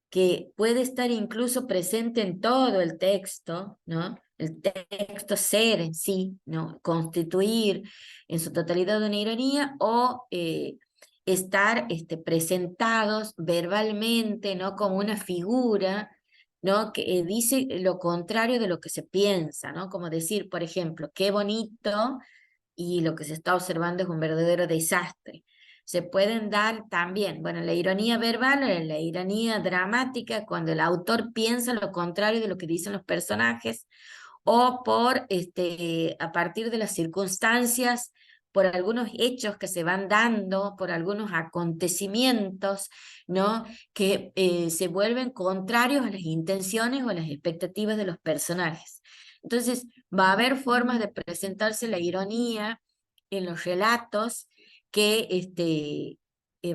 que puede estar incluso presente en todo el texto, ¿no? El texto ser en sí, ¿no? Constituir en su totalidad una ironía o estar presentados verbalmente, ¿no? Como una figura, ¿no? Que dice lo contrario de lo que se piensa, ¿no? Como decir, por ejemplo, qué bonito, y lo que se está observando es un verdadero desastre. Se pueden dar también, bueno, la ironía verbal, la ironía dramática, cuando el autor piensa lo contrario de lo que dicen los personajes, o a partir de las circunstancias, por algunos hechos que se van dando, por algunos acontecimientos, ¿no? Que se vuelven contrarios a las intenciones o a las expectativas de los personajes. Entonces, va a haber formas de presentarse la ironía en los relatos que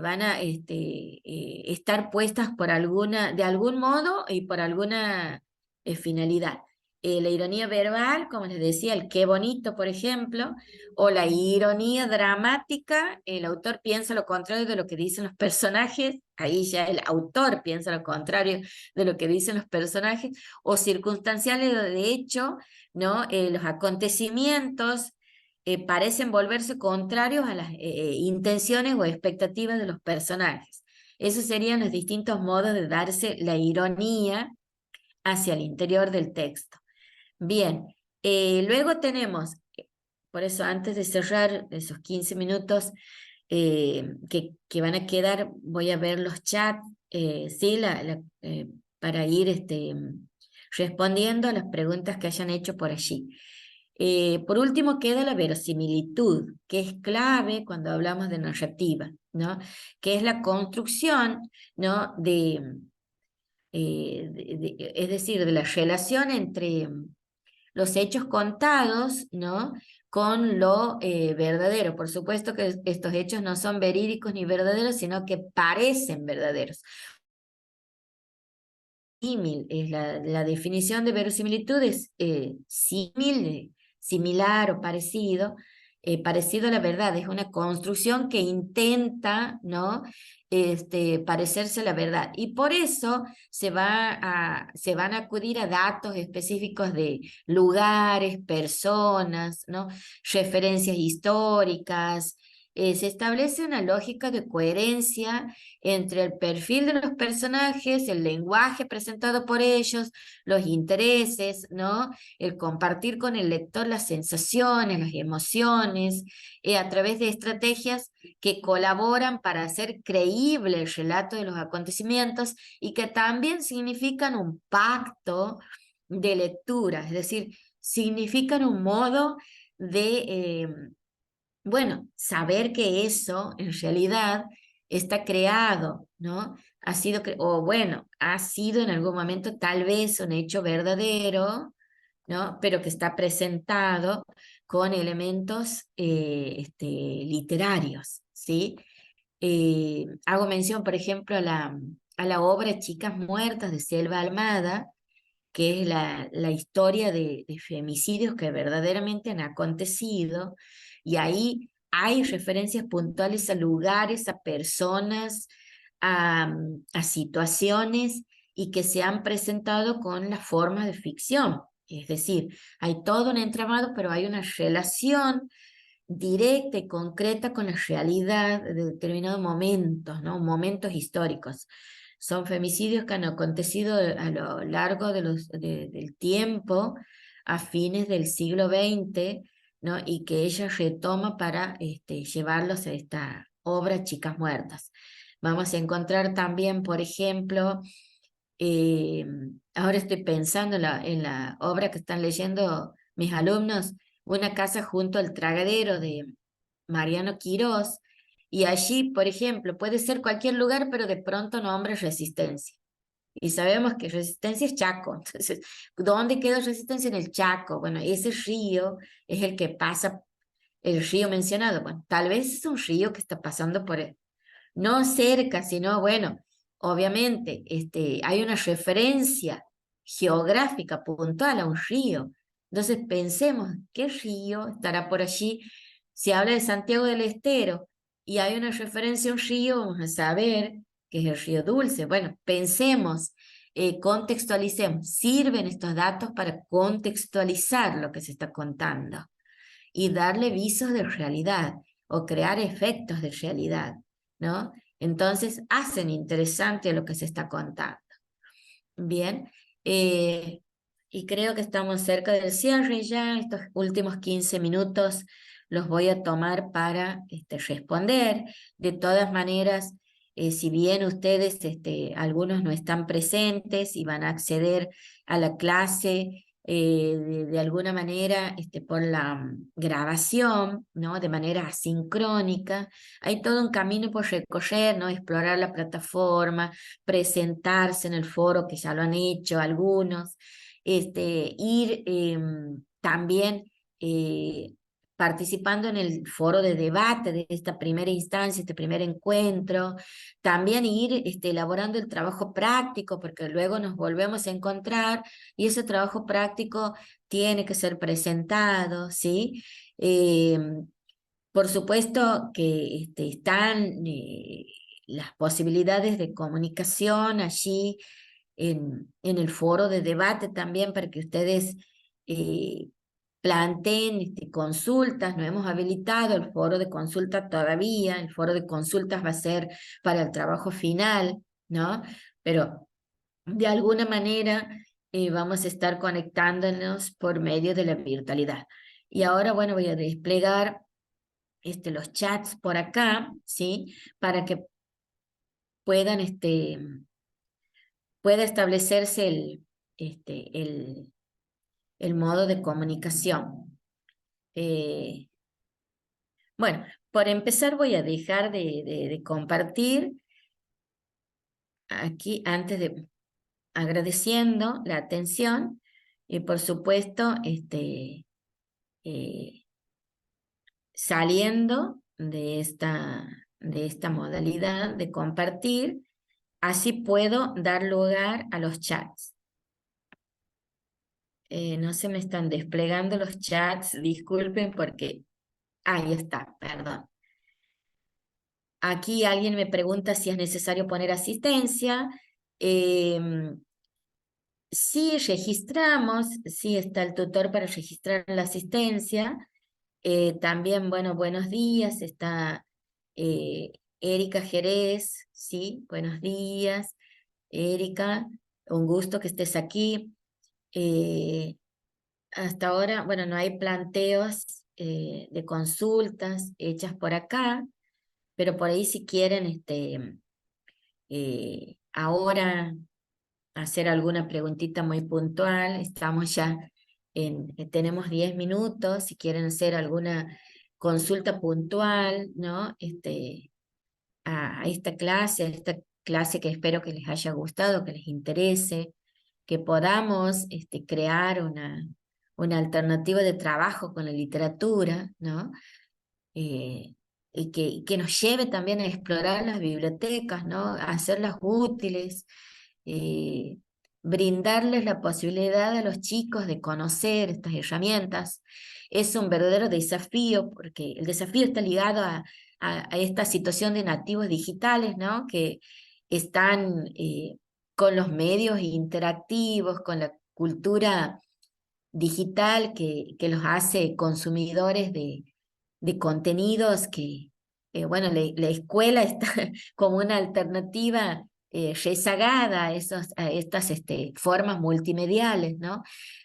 van a estar puestas por de algún modo y por alguna finalidad. La ironía verbal, como les decía, el qué bonito, por ejemplo, o la ironía dramática, el autor piensa lo contrario de lo que dicen los personajes, ahí ya el autor piensa lo contrario de lo que dicen los personajes, o circunstanciales de hecho, ¿no? Los acontecimientos parecen volverse contrarios a las intenciones o expectativas de los personajes. Esos serían los distintos modos de darse la ironía hacia el interior del texto. Bien, luego tenemos, por eso antes de cerrar esos 15 minutos que van a quedar, voy a ver los chats, ¿sí? Para ir respondiendo a las preguntas que hayan hecho por allí. Por último queda la verosimilitud, que es clave cuando hablamos de narrativa, ¿no? Que es la construcción, ¿no? Es decir, de la relación entre los hechos contados, ¿no? Con lo verdadero. Por supuesto que estos hechos no son verídicos ni verdaderos, sino que parecen verdaderos. Símil es la definición de verosimilitud, es similar o parecido, parecido a la verdad, es una construcción que intenta, ¿no? Parecerse a la verdad. Y por eso se van a acudir a datos específicos de lugares, personas, ¿no? Referencias históricas. Se establece una lógica de coherencia entre el perfil de los personajes, el lenguaje presentado por ellos, los intereses, ¿no? El compartir con el lector las sensaciones, las emociones, a través de estrategias que colaboran para hacer creíble el relato de los acontecimientos y que también significan un pacto de lectura, es decir, significan un modo de bueno, saber que eso en realidad está creado, ¿no? O bueno, ha sido en algún momento tal vez un hecho verdadero, ¿no? Pero que está presentado con elementos literarios, ¿sí? Hago mención, por ejemplo, a la obra Chicas Muertas de Selva Almada, que es la historia de femicidios que verdaderamente han acontecido, y ahí hay referencias puntuales a lugares, a personas, a situaciones, y que se han presentado con la forma de ficción. Es decir, hay todo un entramado, pero hay una relación directa y concreta con la realidad de determinados momentos, ¿no? Momentos históricos. Son femicidios que han acontecido a lo largo del tiempo, a fines del siglo XX, ¿no? Y que ella retoma para llevarlos a esta obra Chicas Muertas. Vamos a encontrar también, por ejemplo, eh, ahora estoy pensando en la obra que están leyendo mis alumnos, Una casa junto al tragadero de Mariano Quirós, y allí, por ejemplo, puede ser cualquier lugar, pero de pronto nombra Resistencia. Y sabemos que Resistencia es Chaco. Entonces, ¿dónde queda Resistencia? En el Chaco. Bueno, ese río es el que pasa, el río mencionado. Bueno, tal vez es un río que está pasando por, no cerca, sino, bueno, obviamente, hay una referencia geográfica puntual a un río. Entonces pensemos, ¿qué río estará por allí? Si habla de Santiago del Estero y hay una referencia a un río, vamos a saber que es el río Dulce. Bueno, pensemos, contextualicemos. Sirven estos datos para contextualizar lo que se está contando y darle visos de realidad o crear efectos de realidad, ¿no? Entonces hacen interesante lo que se está contando. Bien, eh, y creo que estamos cerca del cierre ya. Estos últimos 15 minutos los voy a tomar para responder. De todas maneras, si bien ustedes, algunos no están presentes y van a acceder a la clase de alguna manera por la grabación, ¿no? De manera asincrónica, hay todo un camino por recorrer, ¿no? Explorar la plataforma, presentarse en el foro, que ya lo han hecho algunos, ir también participando en el foro de debate de esta primera instancia, este primer encuentro, también ir elaborando el trabajo práctico, porque luego nos volvemos a encontrar y ese trabajo práctico tiene que ser presentado, ¿sí? Por supuesto que están las posibilidades de comunicación allí en el foro de debate también para que ustedes eh, planteen consultas. No hemos habilitado el foro de consulta todavía, el foro de consultas va a ser para el trabajo final, ¿no? Pero de alguna manera vamos a estar conectándonos por medio de la virtualidad. Y ahora, bueno, voy a desplegar los chats por acá, ¿sí? Para que puedan, pueda establecerse el modo de comunicación. Bueno, por empezar voy a dejar de compartir aquí antes de agradeciendo la atención y por supuesto eh, saliendo de esta modalidad de compartir. Así puedo dar lugar a los chats. No se me están desplegando los chats, disculpen porque... Ahí está, perdón. Aquí alguien me pregunta si es necesario poner asistencia. Sí registramos, sí está el tutor para registrar la asistencia. También, bueno, buenos días, está eh, Erika Jerez, sí, buenos días. Erika, un gusto que estés aquí. Hasta ahora, bueno, no hay planteos de consultas hechas por acá, pero por ahí si quieren ahora hacer alguna preguntita muy puntual, estamos ya tenemos 10 minutos, si quieren hacer alguna consulta puntual, ¿no? A esta clase que espero que les haya gustado, que les interese, que podamos crear una alternativa de trabajo con la literatura, ¿no? Y que nos lleve también a explorar las bibliotecas, ¿no? A hacerlas útiles. brindarles la posibilidad a los chicos de conocer estas herramientas es un verdadero desafío, porque el desafío está ligado a esta situación de nativos digitales, ¿no? Que están con los medios interactivos, con la cultura digital que los hace consumidores de contenidos que, bueno, la escuela está como una alternativa rezagada a estas formas multimediales, ¿no?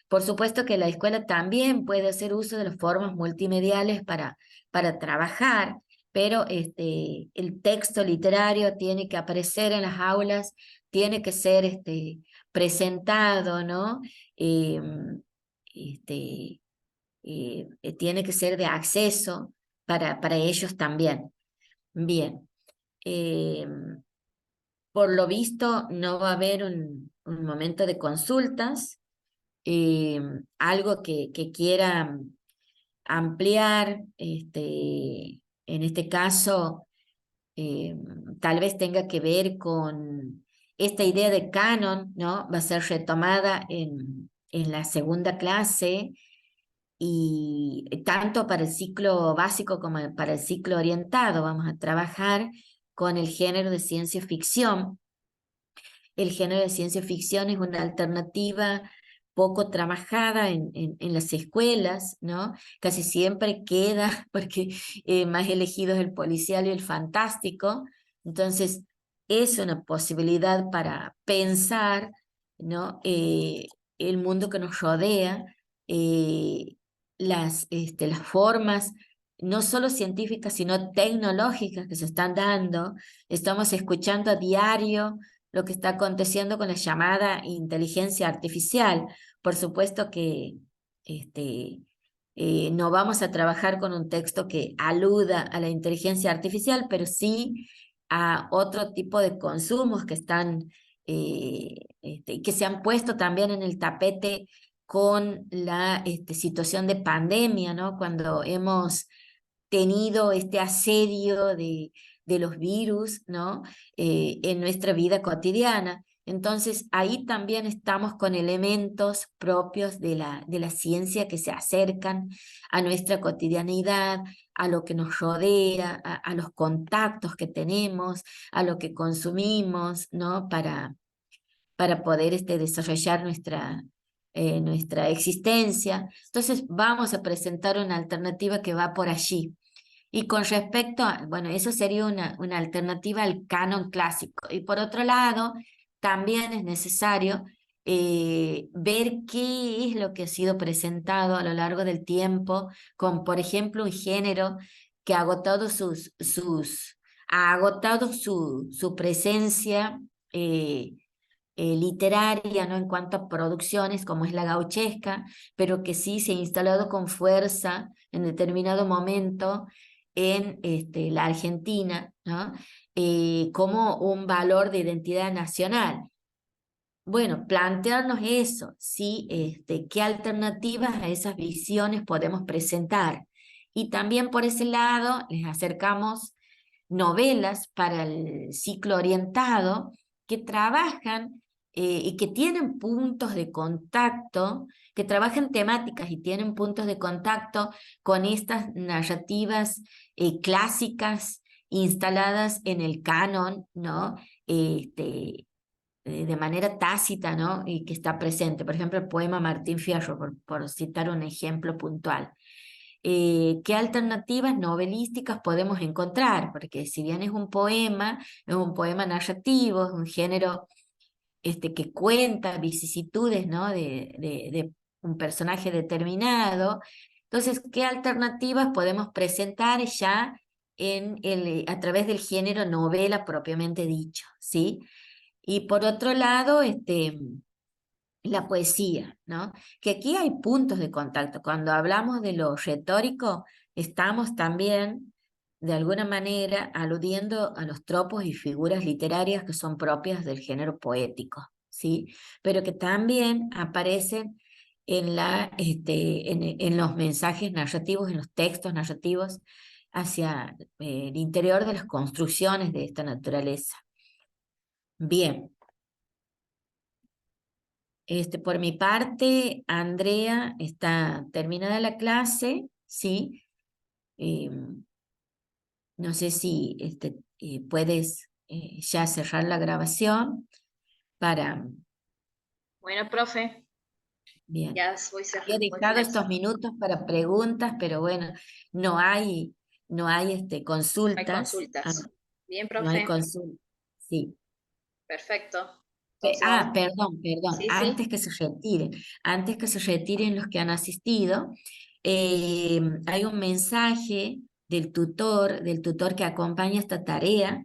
Por supuesto que la escuela también puede hacer uso de las formas multimediales para trabajar, pero el texto literario tiene que aparecer en las aulas, tiene que ser presentado, ¿no? Em, este, tiene que ser de acceso para ellos también. Bien, eh, por lo visto no va a haber un momento de consultas, algo que quiera ampliar, en este caso, eh, tal vez tenga que ver con esta idea de canon, ¿no? Va a ser retomada en la segunda clase y tanto para el ciclo básico como para el ciclo orientado vamos a trabajar con el género de ciencia ficción. El género de ciencia ficción es una alternativa poco trabajada en las escuelas, ¿no? Casi siempre queda, porque más elegido es el policial y el fantástico, entonces es una posibilidad para pensar, ¿no? El mundo que nos rodea, eh, las formas no solo científicas, sino tecnológicas que se están dando. Estamos escuchando a diario lo que está aconteciendo con la llamada inteligencia artificial. Por supuesto que no vamos a trabajar con un texto que aluda a la inteligencia artificial, pero sí a otro tipo de consumos que están, que se han puesto también en el tapete con la situación de pandemia, ¿no? Cuando hemos tenido este asedio de los virus, ¿no? En nuestra vida cotidiana. Entonces, ahí también estamos con elementos propios de la ciencia que se acercan a nuestra cotidianidad, a lo que nos rodea, a los contactos que tenemos, a lo que consumimos, ¿no? Para poder desarrollar nuestra existencia. Entonces, vamos a presentar una alternativa que va por allí. Y con respecto a, bueno, eso sería una alternativa al canon clásico. Y por otro lado, también es necesario ver qué es lo que ha sido presentado a lo largo del tiempo, con, por ejemplo, un género que ha agotado ha agotado su presencia literaria, ¿no? En cuanto a producciones, como es la gauchesca, pero que sí se ha instalado con fuerza en determinado momento en la Argentina, ¿no? Como un valor de identidad nacional. Bueno, plantearnos eso, ¿sí? ¿Qué alternativas a esas visiones podemos presentar? Y también por ese lado les acercamos novelas para el ciclo orientado que trabajan y que tienen puntos de contacto, que trabajan temáticas y tienen puntos de contacto con estas narrativas clásicas instaladas en el canon, ¿no? De manera tácita, ¿no? Y que está presente. Por ejemplo, el poema Martín Fierro, por citar un ejemplo puntual. ¿Qué alternativas novelísticas podemos encontrar? Porque si bien es un poema narrativo, es un género que cuenta vicisitudes, ¿no? De un personaje determinado. Entonces, ¿qué alternativas podemos presentar ya a través del género novela propiamente dicho, ¿sí? Y por otro lado, la poesía, ¿no? Que aquí hay puntos de contacto. Cuando hablamos de lo retórico, estamos también, de alguna manera, aludiendo a los tropos y figuras literarias que son propias del género poético, ¿sí? Pero que también aparecen en los mensajes narrativos, en los textos narrativos hacia el interior de las construcciones de esta naturaleza. Bien. Por mi parte, Andrea, está terminada la clase, ¿sí? No sé si puedes ya cerrar la grabación para... Bueno, profe, Bien. ya voy He voy dejado estos finalizando. minutos para preguntas, pero bueno, no hay, no hay Hay consultas. consultas. Bien, No hay profe. consultas. Sí. Perfecto. Entonces vamos. Perdón, Sí, sí. antes que se retiren los que han asistido, hay un mensaje del tutor que acompaña esta tarea,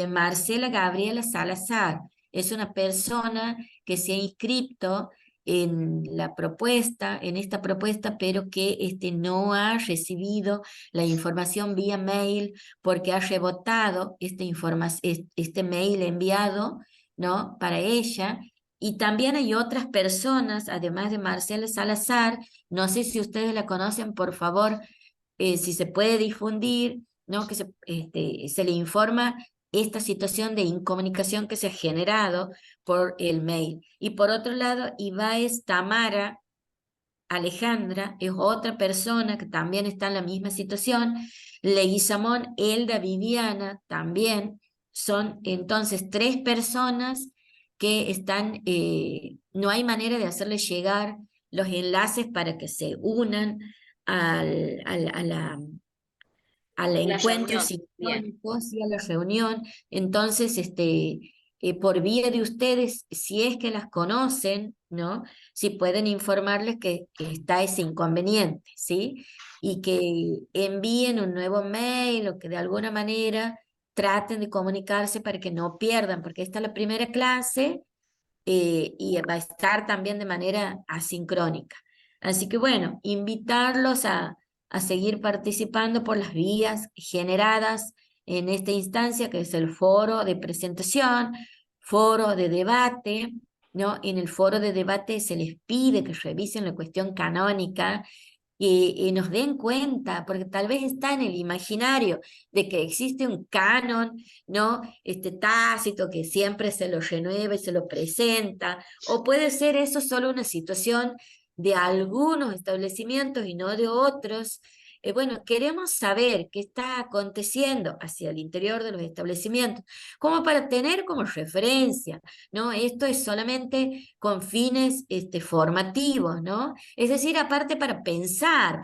Marcela Gabriela Salazar. Es una persona que se ha inscrito en la propuesta, en esta propuesta, pero que no ha recibido la información vía mail porque ha rebotado este mail enviado, ¿no? Para ella. Y también hay otras personas, además de Marcela Salazar, no sé si ustedes la conocen, por favor, si se puede difundir, ¿no? Que se le informa esta situación de incomunicación que se ha generado por el mail. Y por otro lado, Ibáez Tamara Alejandra es otra persona que también está en la misma situación. Leguizamón, Elda, Viviana también son entonces tres personas que están, no hay manera de hacerles llegar los enlaces para que se unan al La encuentro reunión. Bien. sincrónico, sí, a la reunión. Entonces, por vía de ustedes, si es que las conocen, ¿no? Si pueden informarles que está ese inconveniente, ¿sí? Y que envíen un nuevo mail o que de alguna manera traten de comunicarse para que no pierdan, porque esta es la primera clase y va a estar también de manera asincrónica. Así que bueno, invitarlos a seguir participando por las vías generadas en esta instancia, que es el foro de presentación, foro de debate, ¿no? En el foro de debate se les pide que revisen la cuestión canónica y nos den cuenta, porque tal vez está en el imaginario de que existe un canon, ¿no? Tácito que siempre se lo renueva y se lo presenta, o puede ser eso solo una situación de algunos establecimientos y no de otros. Bueno, queremos saber qué está aconteciendo hacia el interior de los establecimientos, como para tener como referencia, ¿no? Esto es solamente con fines formativos, ¿no? Es decir, aparte para repensar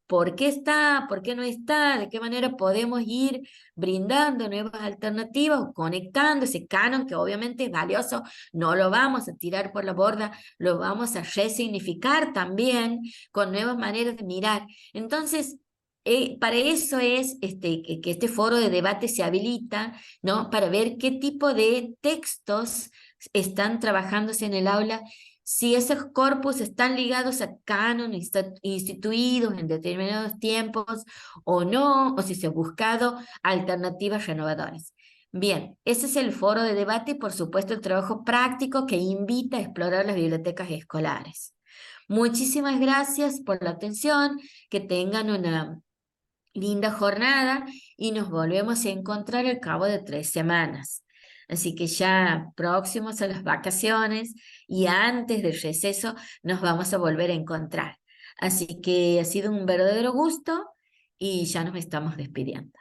por qué está, por qué no está, de qué manera podemos ir brindando nuevas alternativas o conectando ese canon que obviamente es valioso, no lo vamos a tirar por la borda, lo vamos a resignificar también con nuevas maneras de mirar. Entonces, para eso es que este foro de debate se habilita, ¿no? Para ver qué tipo de textos están trabajándose en el aula, si esos corpus están ligados a cánones instituidos en determinados tiempos o no, o si se ha buscado alternativas renovadoras. Bien, ese es el foro de debate y por supuesto el trabajo práctico que invita a explorar las bibliotecas escolares. Muchísimas gracias por la atención, que tengan una linda jornada y nos volvemos a encontrar al cabo de 3 semanas. Así que ya próximos a las vacaciones y antes del receso nos vamos a volver a encontrar. Así que ha sido un verdadero gusto y ya nos estamos despidiendo.